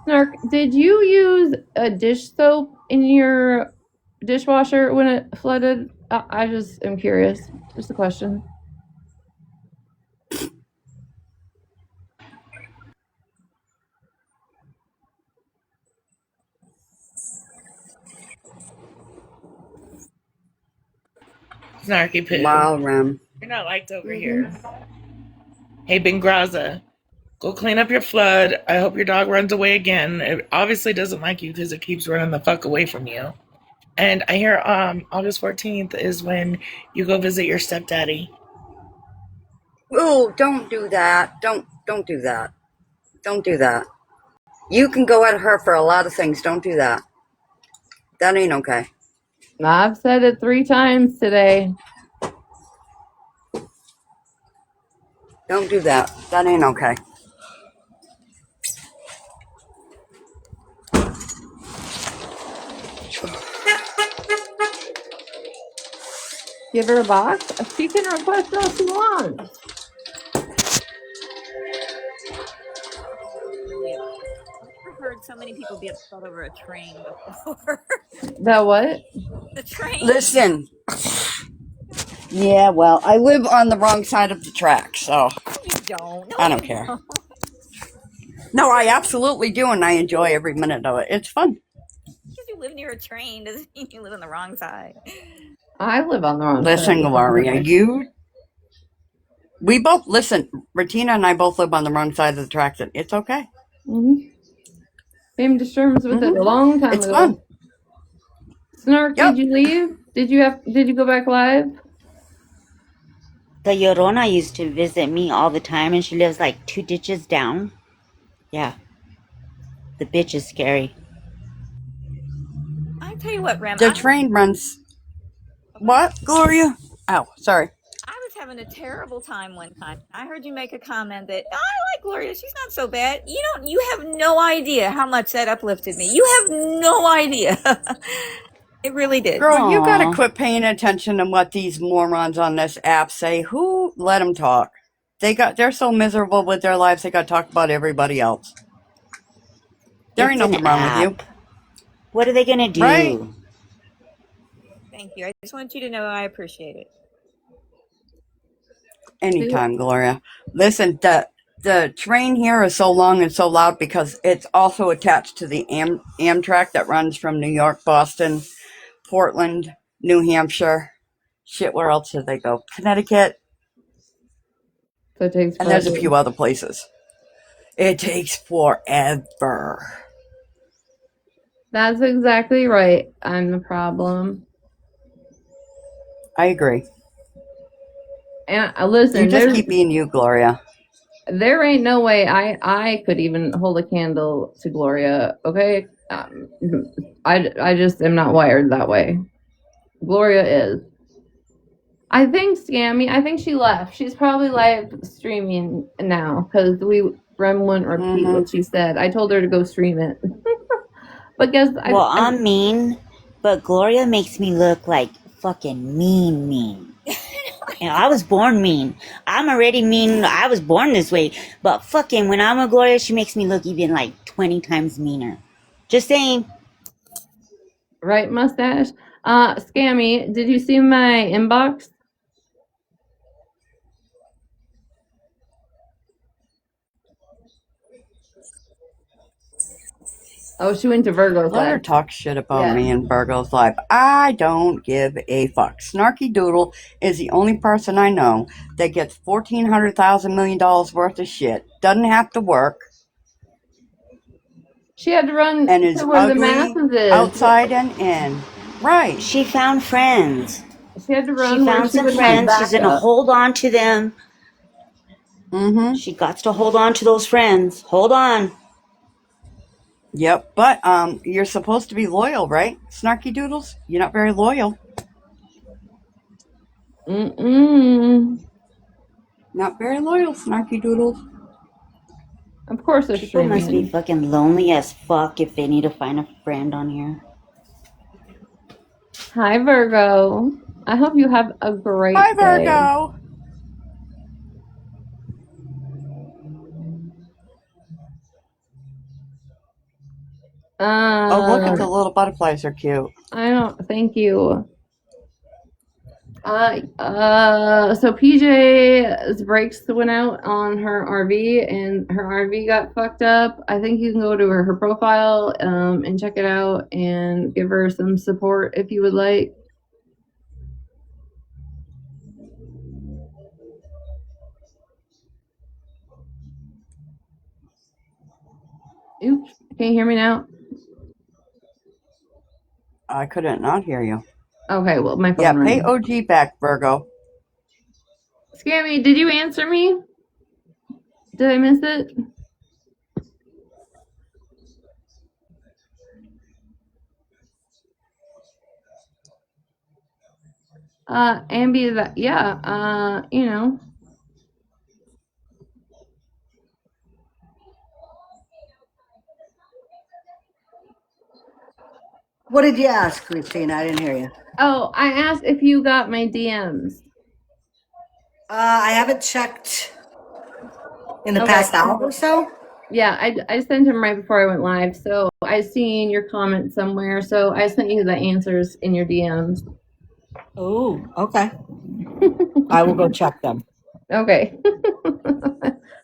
Snark, did you use a dish soap in your dishwasher when it flooded? I just am curious. Just a question. Snarky poo. Wow, Rem. You're not liked over here. Hey, Bengraza. Go clean up your flood. I hope your dog runs away again. It obviously doesn't like you because it keeps running the fuck away from you. And I hear August 14th is when you go visit your stepdaddy. Oh, don't do that. Don't do that. Don't do that. You can go at her for a lot of things. Don't do that. That ain't okay. I've said it 3 times today. Don't do that. That ain't okay. Give her a box. She can request all she wants. Really upset. I've never heard so many people be upset over a train before. That what? The train. Listen. Yeah, well, I live on the wrong side of the track, so You don't. No, I don't care. No, I absolutely do, and I enjoy every minute of it. It's fun. Because you live near a train doesn't mean you live on the wrong side. I live on the wrong side. Listen, Gloria, we both, listen, Retina and I both live on the wrong side of the tracks, and it's okay. Came to terms with it a long time It's ago. fun. Snark, Yep. did you leave? Did you go back live? The Llorona used to visit me all the time, and she lives like 2 ditches down. Yeah. The bitch is scary. I tell you what, Rem. The train runs. What, Gloria? Oh, sorry. I was having a terrible time one time. I heard you make a comment that I like Gloria. She's not so bad. You have no idea how much that uplifted me. You have no idea. It really did. Girl, you Aw. gotta quit paying attention to what these morons on this app say. Who let them talk? They're so miserable with their lives, they gotta talk about everybody else. There ain't It's nothing an wrong with you. app. What are they gonna do? Right? Thank you. I just want you to know I appreciate it. Anytime, Gloria. Listen, the train here is so long and so loud because it's also attached to the Amtrak that runs from New York, Boston, Portland, New Hampshire. Shit, where else did they go? Connecticut. So it takes And there's a forever. few other places. It takes forever. That's exactly right. I'm the problem. I agree. And listen, You just keep being you, Gloria. There ain't no way I could even hold a candle to Gloria. Okay, I just am not wired that way. Gloria is. I think Scammy. I think she left. She's probably live streaming now because Rem wouldn't repeat what she said. I told her to go stream it. But guess Well, I'm mean, but Gloria makes me look like fucking mean. You know, I was born mean. I'm already mean. I was born this way. But fucking when I'm with Gloria, she makes me look even like 20 times meaner. Just saying. right mustache. Scammy, did you see my inbox? Oh, she went to Virgo's Let her live. talk shit about Yeah. me in Virgo's live. I don't give a fuck. Snarky Doodle is the only person I know that gets $1,400,000 worth of shit, doesn't have to work, She had to run and is to where the ugly masses is. outside and in. Right. She found friends. She had to She run where found she some would have friends. She's gonna backup. hold on to them. Mm-hmm. She got to hold on to those friends. Hold on. Yep. But you're supposed to be loyal, right? Snarky Doodles? You're not very loyal. Not very loyal, Snarky Doodles. Of course they're People must be streaming. fucking lonely as fuck if they need to find a friend on here. Hi, Virgo. I hope you have a great Hi, day. Virgo. Oh, look at the little butterflies. Are cute. I don't. Thank you. So PJ's brakes went out on her RV, and her RV got fucked up. I think you can go to her profile, and check it out, and give her some support if you would like. Oops, can you hear me now? I couldn't not hear you. Okay, well my phone. Yeah, pay rang. OG back, Virgo. Scammy, did you answer me? Did I miss it? Ambi, that yeah. You know. What did you ask, Christina? I didn't hear you. Oh, I asked if you got my DMs. I haven't checked in the Okay. past hour or so. Yeah, I sent him right before I went live. So I seen your comment somewhere. So I sent you the answers in your DMs. Oh, okay. I will go check them. Okay.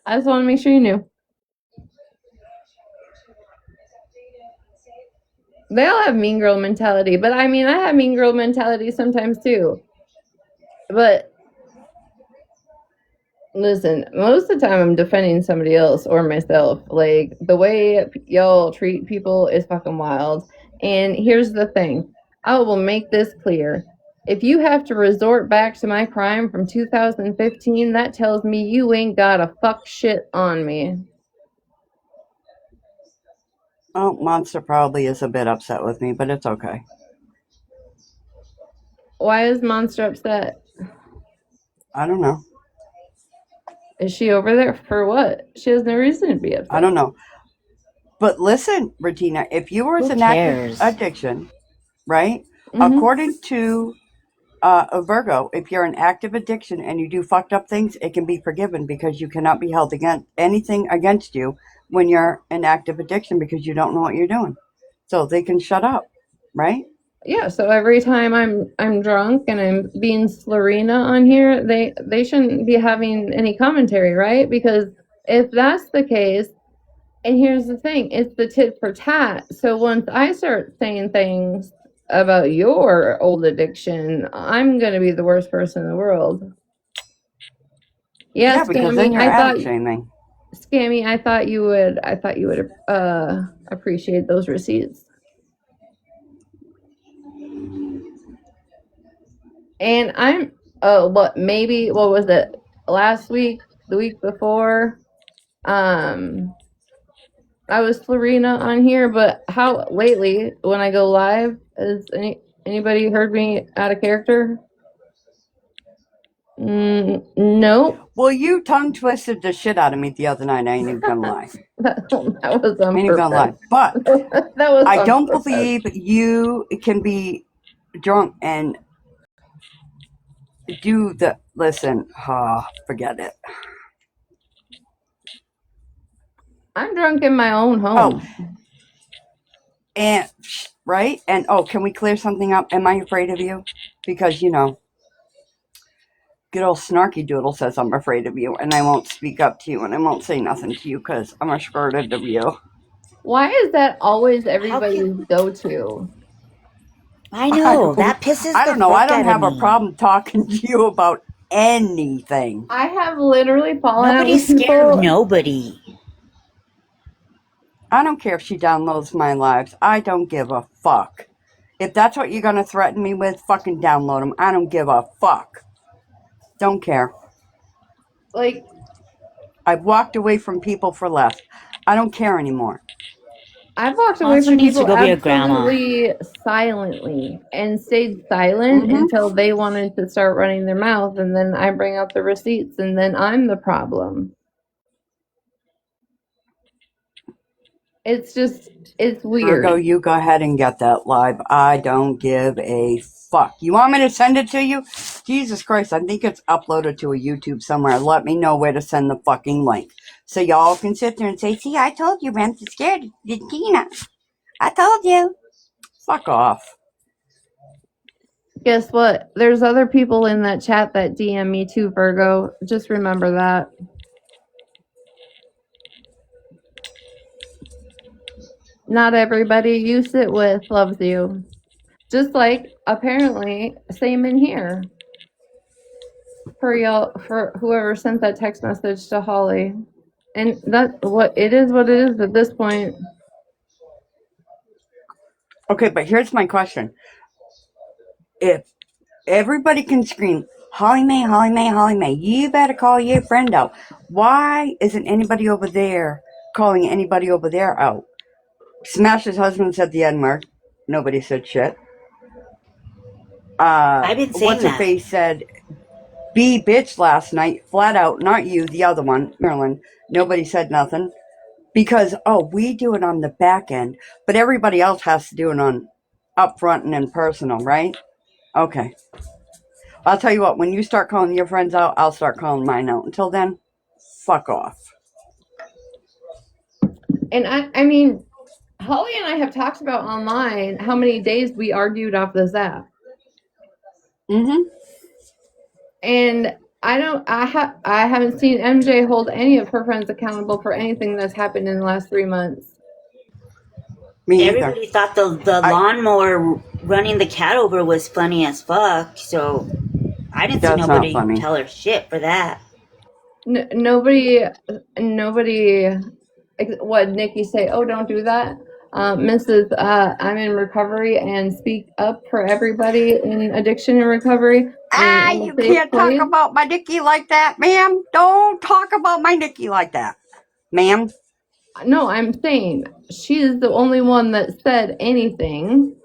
I just want to make sure you knew. They all have mean girl mentality, but I mean, I have mean girl mentality sometimes too. But listen, most of the time I'm defending somebody else or myself. Like the way y'all treat people is fucking wild. And here's the thing, I will make this clear. If you have to resort back to my crime from 2015, that tells me you ain't got a fuck shit on me. Oh, Monster probably is a bit upset with me, but it's okay. Why is Monster upset? I don't know. Is she over there for what? She has no reason to be upset. I don't know. But listen, Retina, if you were Who an cares? active addiction, right? Mhm. According to a Virgo, if you're an active addiction and you do fucked up things, it can be forgiven because you cannot be held against anything against you when you're an active addiction because you don't know what you're doing. So they can shut up, right? Yeah, so every time I'm drunk and I'm being Slurina on here, they shouldn't be having any commentary, right? Because if that's the case, and here's the thing, it's the tit for tat. So once I start saying things about your old addiction, I'm gonna be the worst person in the world. Yeah, because then you're addict shaming. Scammy, I thought you would appreciate those receipts. And I'm what was it last week, the week before? I was Florina on here, but how lately when I go live, has anybody heard me out of character? No. Well, you tongue twisted the shit out of me the other night. I ain't even gonna lie. That was on I ain't even gonna lie. purpose. But That was I on don't purpose. believe you can be drunk and do the listen. Forget it. I'm drunk in my own home. And right? And can we clear something up? Am I afraid of you? Because good old snarky doodle says I'm afraid of you, and I won't speak up to you, and I won't say nothing to you because I'm afraid of you. Why is that always How everybody's can go-to? I know that pisses I the don't know. I fuck don't out of have a me. problem talking to you about anything. I have literally fallen out with Nobody's scared of people. nobody. I don't care if she downloads my lives. I don't give a fuck. If that's what you're gonna threaten me with, fucking download them. I don't give a fuck. Don't care. Like, I've walked away from people for less. I don't care anymore. I've walked away Monster from needs to people go be a grandma. absolutely silently and stayed silent Mm-hmm. until they wanted to start running their mouth, and then I bring out the receipts, and then I'm the problem. It's weird. Virgo, you go ahead and get that live. I don't give a fuck. You want me to send it to you? Jesus Christ, I think it's uploaded to a YouTube somewhere. Let me know where to send the fucking link. So y'all can sit there and say, see, I told you, Ram's scared of Tina. I told you. Fuck off. Guess what? There's other people in that chat that DM me too, Virgo. Just remember that. Not everybody you sit with loves you. Just like apparently, same in here. For whoever sent that text message to Holly. And that's what it is at this point. Okay, but here's my question. If everybody can scream, Holly Mae, Holly Mae, Holly Mae, you better call your friend out. Why isn't anybody over there calling anybody over there out? Smash's husband said the N-word. Nobody said shit. I've been saying What's her that. face said, be bitch last night, flat out, not you, the other one, Marilyn. Nobody said nothing. Because, we do it on the back end, but everybody else has to do it on upfront and in personal, right? Okay. I'll tell you what, when you start calling your friends out, I'll start calling mine out. Until then, fuck off. And I mean, Holly and I have talked about online how many days we argued off this app. Mm-hmm. And I haven't seen MJ hold any of her friends accountable for anything that's happened in the last 3 months. Me Everybody either. thought the lawnmower running the cat over was funny as fuck, so I didn't see That's not nobody funny. tell her shit for that. Nobody. What Nikki say? Oh, don't do that, Mrs. I'm in recovery and speak up for everybody in addiction and recovery. And You can't talk about my Nikki like that, ma'am. Don't talk about my Nikki like that, ma'am. No, I'm saying she's the only one that said anything.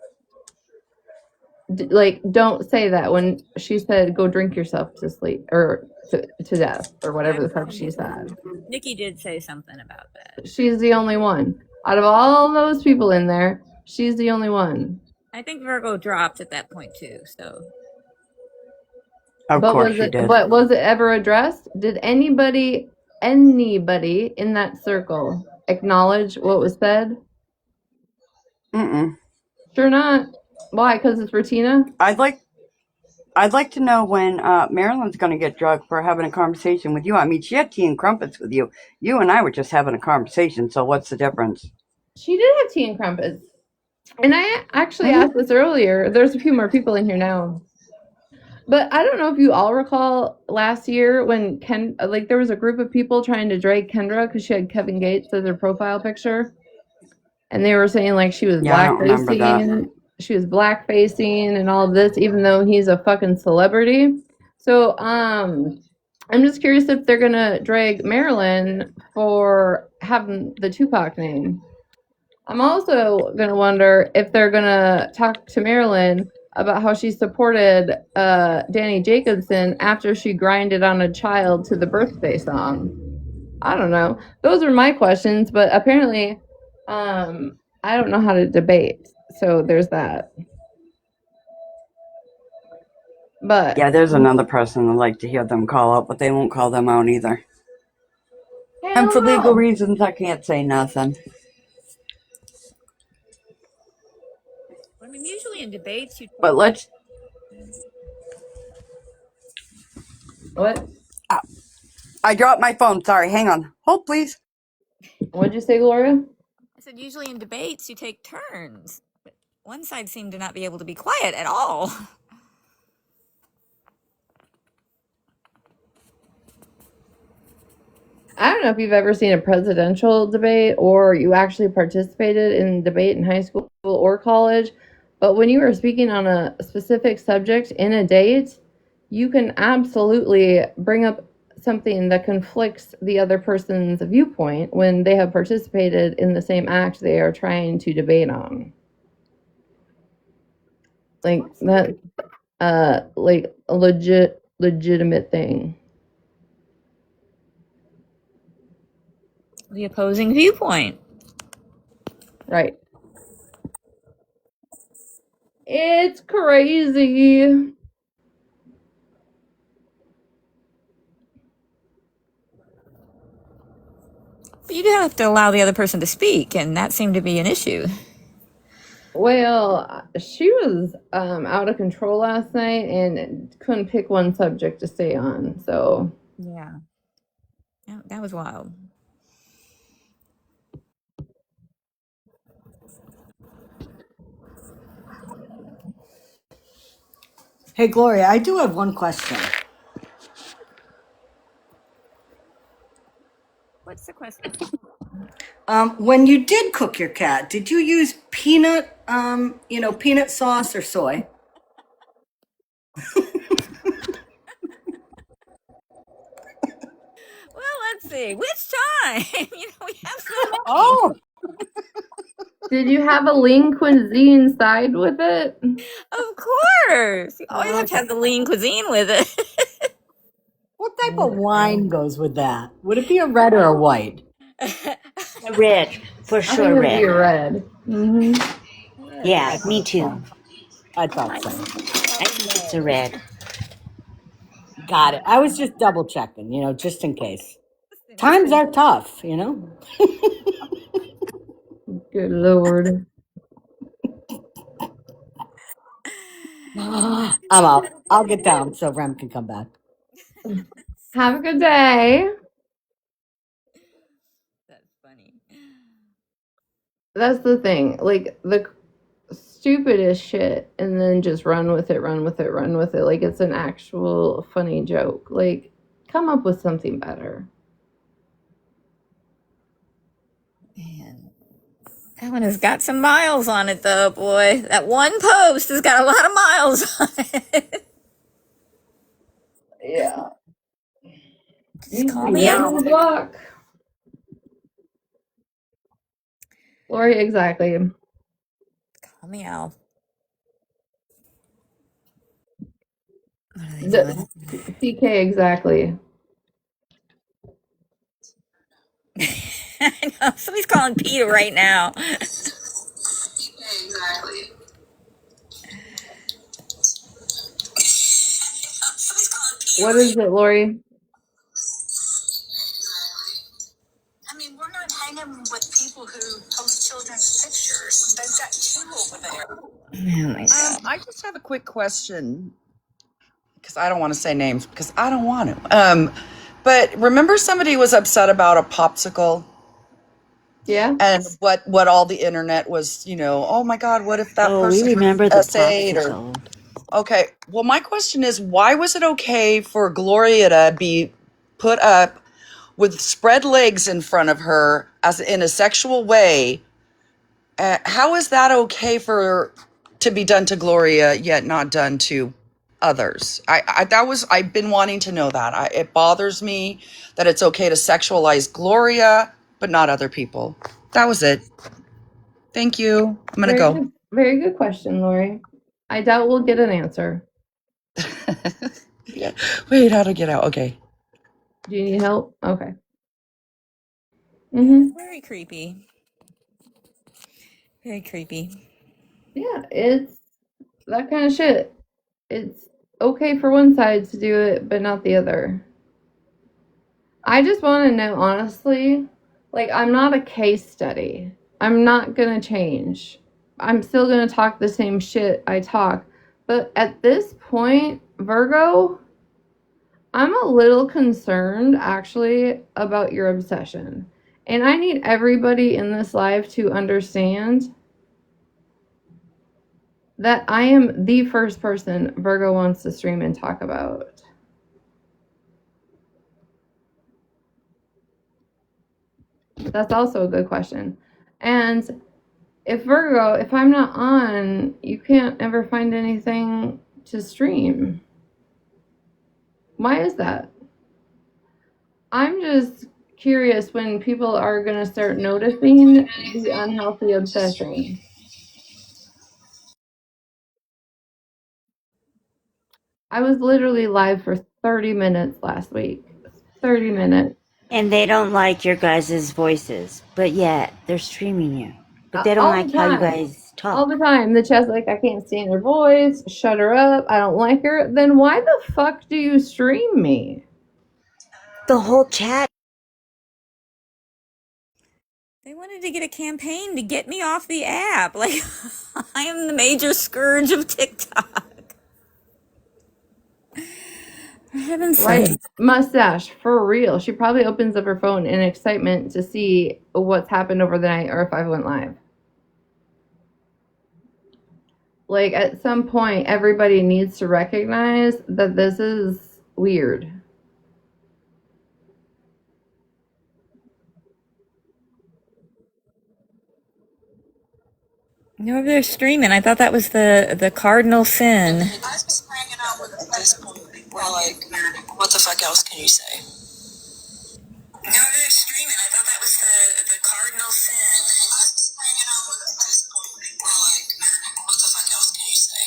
Like, don't say that when she said, "Go drink yourself to sleep or to death" or whatever the fuck she said. Nikki did say something about that. She's the only one out of all those people in there. She's the only one. I think Virgo dropped at that point too. So, Of course she did. But was it ever addressed? Did anybody in that circle acknowledge what was said? Mm-mm. Sure not. Why? Because it's Retina? I'd like to know when Marilyn's going to get drugged for having a conversation with you. I mean, she had tea and crumpets with you. You and I were just having a conversation, so what's the difference? She did have tea and crumpets. And I actually asked this earlier. There's a few more people in here now. But I don't know if you all recall last year when there was a group of people trying to drag Kendra because she had Kevin Gates as her profile picture. And they were saying like she was blackfacing. She was blackfacing and all of this, even though he's a fucking celebrity. So I'm just curious if they're gonna drag Marilyn for having the Tupac name. I'm also going to wonder if they're going to talk to Marilyn about how she supported Danny Jacobson after she grinded on a child to the birthday song. I don't know. Those are my questions, but apparently I don't know how to debate. So there's that. But Yeah, there's another person I'd like to hear them call out, but they won't call them out either. And for legal reasons, I can't say nothing. I mean, usually in debates, But let's. what? I dropped my phone. Sorry. Hang on. Hold, please. What'd you say, Gloria? I said usually in debates you take turns, but one side seemed to not be able to be quiet at all. I don't know if you've ever seen a presidential debate or you actually participated in debate in high school or college, but when you are speaking on a specific subject in a date, you can absolutely bring up something that conflicts the other person's viewpoint when they have participated in the same act they are trying to debate on. Like that like a legitimate thing. The opposing viewpoint. Right. It's crazy. But you do have to allow the other person to speak, and that seemed to be an issue. Well, she was out of control last night and couldn't pick one subject to stay on. So Yeah. That was wild. Hey, Gloria, I do have one question. What's the question? When you did cook your cat, did you use peanut, peanut sauce or soy? Well, let's see. Which time? We have so many. Oh, did you have a lean cuisine side with it? Of course. You always have to have the lean cuisine with it. what type of wine goes with that? Would it be a red or a white? Red, for I sure, think it would be red. red. Yeah, me too. I thought so. I think it's a red. Got it. I was just double checking, just in case. Times are tough, Good Lord. I'm out. I'll get down so Rem can come back. Have a good day. That's funny. That's the thing. Like the stupidest shit and then just run with it, run with it, run with it. Like it's an actual funny joke. Like come up with something better. Man, that one has got some miles on it, though, boy. That one post has got a lot of miles on it. Yeah. Just call Easy me down out. the block. Lori, exactly. Call me out. What are they doing? CK, exactly. I know. Somebody's calling Peter right now. Exactly. What is it, Lori? I mean, we're not hanging with people who post children's pictures. They've got two over there. Oh my God. I just have a quick question because I don't want to say names because I don't want to. But remember, somebody was upset about a popsicle, Yeah. and what all the internet was, oh my God, what if that Oh, we person remember the essayed or popsicle. okay? Well, my question is, why was it okay for Gloria to be put up with spread legs in front of her as in a sexual way? How is that okay to be done to Gloria yet not done to others. I've been wanting to know that. It bothers me that it's okay to sexualize Gloria, but not other people. That was it. Thank you. I'm gonna go. Very good question, Lori. I doubt we'll get an answer. Yep. Wait, how to get out? Okay. Do you need help? Okay. Very creepy. Very creepy. Yeah, it's that kind of shit. It's okay for one side to do it, but not the other. I just want to know honestly, like, I'm not a case study. I'm not going to change. I'm still going to talk the same shit I talk. But at this point, Virgo, I'm a little concerned actually about your obsession. And I need everybody in this live to understand that I am the first person Virgo wants to stream and talk about. That's also a good question. And if Virgo, if I'm not on, you can't ever find anything to stream. Why is that? I'm just curious when people are going to start noticing the unhealthy obsession. I was literally live for 30 minutes last week. 30 minutes. And they don't like your guys' voices, but yet they're streaming you. But they don't All like the how you time. guys talk. All the time. The chat's like, I can't stand her voice. Shut her up. I don't like her. Then why the fuck do you stream me? The whole chat. They wanted to get a campaign to get me off the app. Like, I am the major scourge of TikTok. For heaven's Right? sake. Mustache, for real. She probably opens up her phone in excitement to see what's happened over the night or if I went live. Like, at some point, everybody needs to recognize that this is weird. No, they're streaming. I thought that was the cardinal sin. I was just hanging out with at this point. We're like, what the fuck else can you say? No, they're streaming. I thought that was the cardinal sin. I was just hanging out with at this point. We're like, what the fuck else can you say?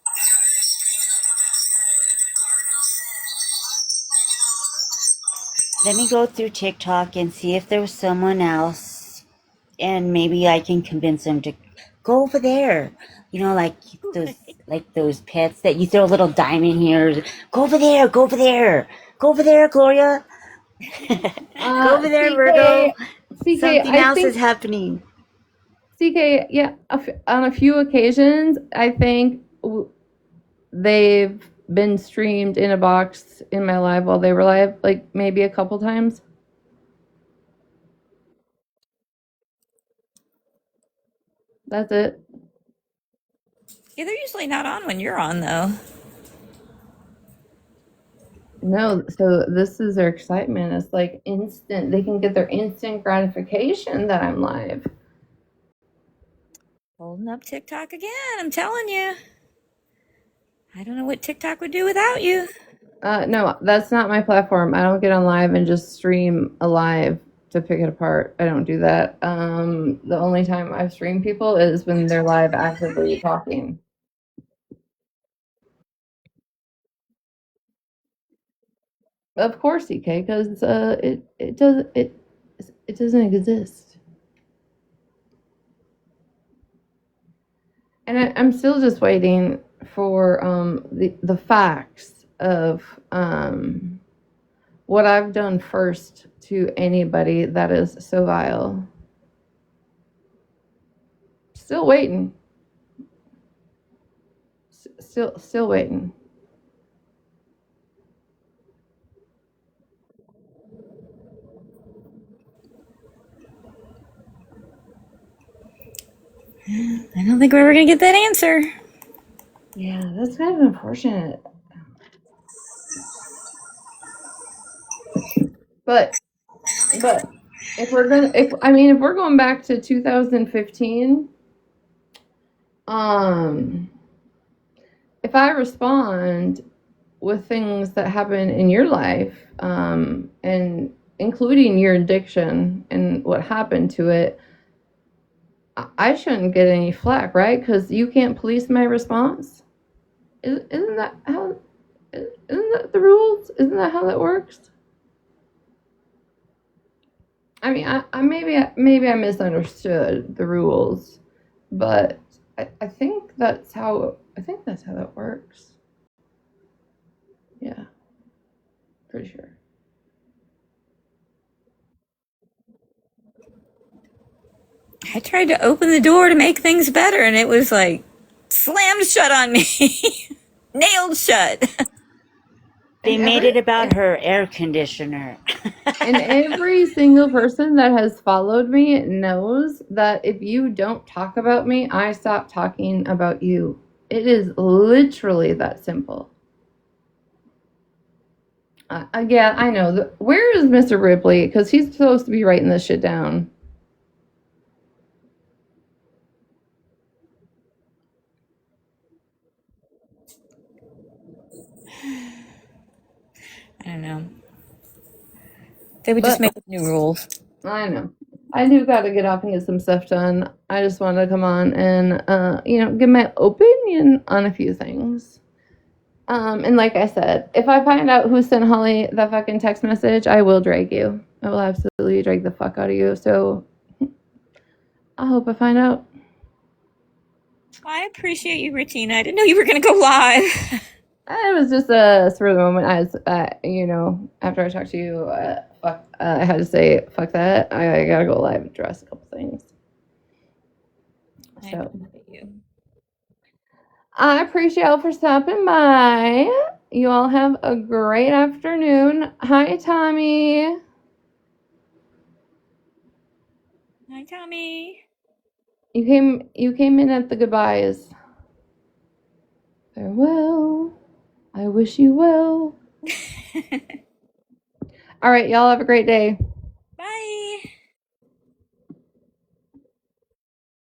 No, they're streaming. I thought that was the cardinal sin. I was just hanging out with at this point. Let me go through TikTok and see if there was someone else, and maybe I can convince them to go over there. You know, like those pets that you throw a little diamond here. Go over there. Go over there. Go over there, Gloria. Go over there, Virgo. CK, Something I else think is happening. CK, yeah, on a few occasions, I think they've been streamed in a box in my live while they were live, like maybe a couple times. That's it. Yeah, they're usually not on when you're on, though. No, so this is their excitement. It's like instant. They can get their instant gratification that I'm live. Holding up TikTok again. I'm telling you. I don't know what TikTok would do without you. No, that's not my platform. I don't get on live and just stream a live to pick it apart. I don't do that. The only time I've streamed people is when they're live actively talking. Of course, EK, because it doesn't exist. And I'm still just waiting for the facts of what I've done first to anybody that is so vile. Still waiting. Still waiting. I don't think we're ever going to get that answer. Yeah, that's kind of unfortunate. But if we're going back to 2015, if I respond with things that happen in your life, and including your addiction and what happened to it, I shouldn't get any flack, right? Because you can't police my response. Isn't that how? Isn't that the rules? Isn't that how that works? I mean, I maybe I misunderstood the rules, but I think that's how that works. Yeah, pretty sure. I tried to open the door to make things better, and it was like slammed shut on me, nailed shut. They And made it about her air conditioner. and every single person that has followed me knows that if you don't talk about me, I stop talking about you. It is literally that simple. Yeah, I know. Where is Mr. Ripley? Because he's supposed to be writing this shit down. I don't know. They would just make up new rules. I know. I do got to get off and get some stuff done. I just wanted to come on and, give my opinion on a few things. And like I said, if I find out who sent Holly the fucking text message, I will drag you. I will absolutely drag the fuck out of you. So I hope I find out. I appreciate you, Retina. I didn't know you were going to go live. It was just a spur of the moment. I was, after I talked to you, I had to say, fuck that. I gotta go live and address a couple things. I So appreciate you. I appreciate y'all for stopping by. You all have a great afternoon. Hi, Tommy. Hi, Tommy. You came in at the goodbyes. Farewell. I wish you well. All right, y'all have a great day.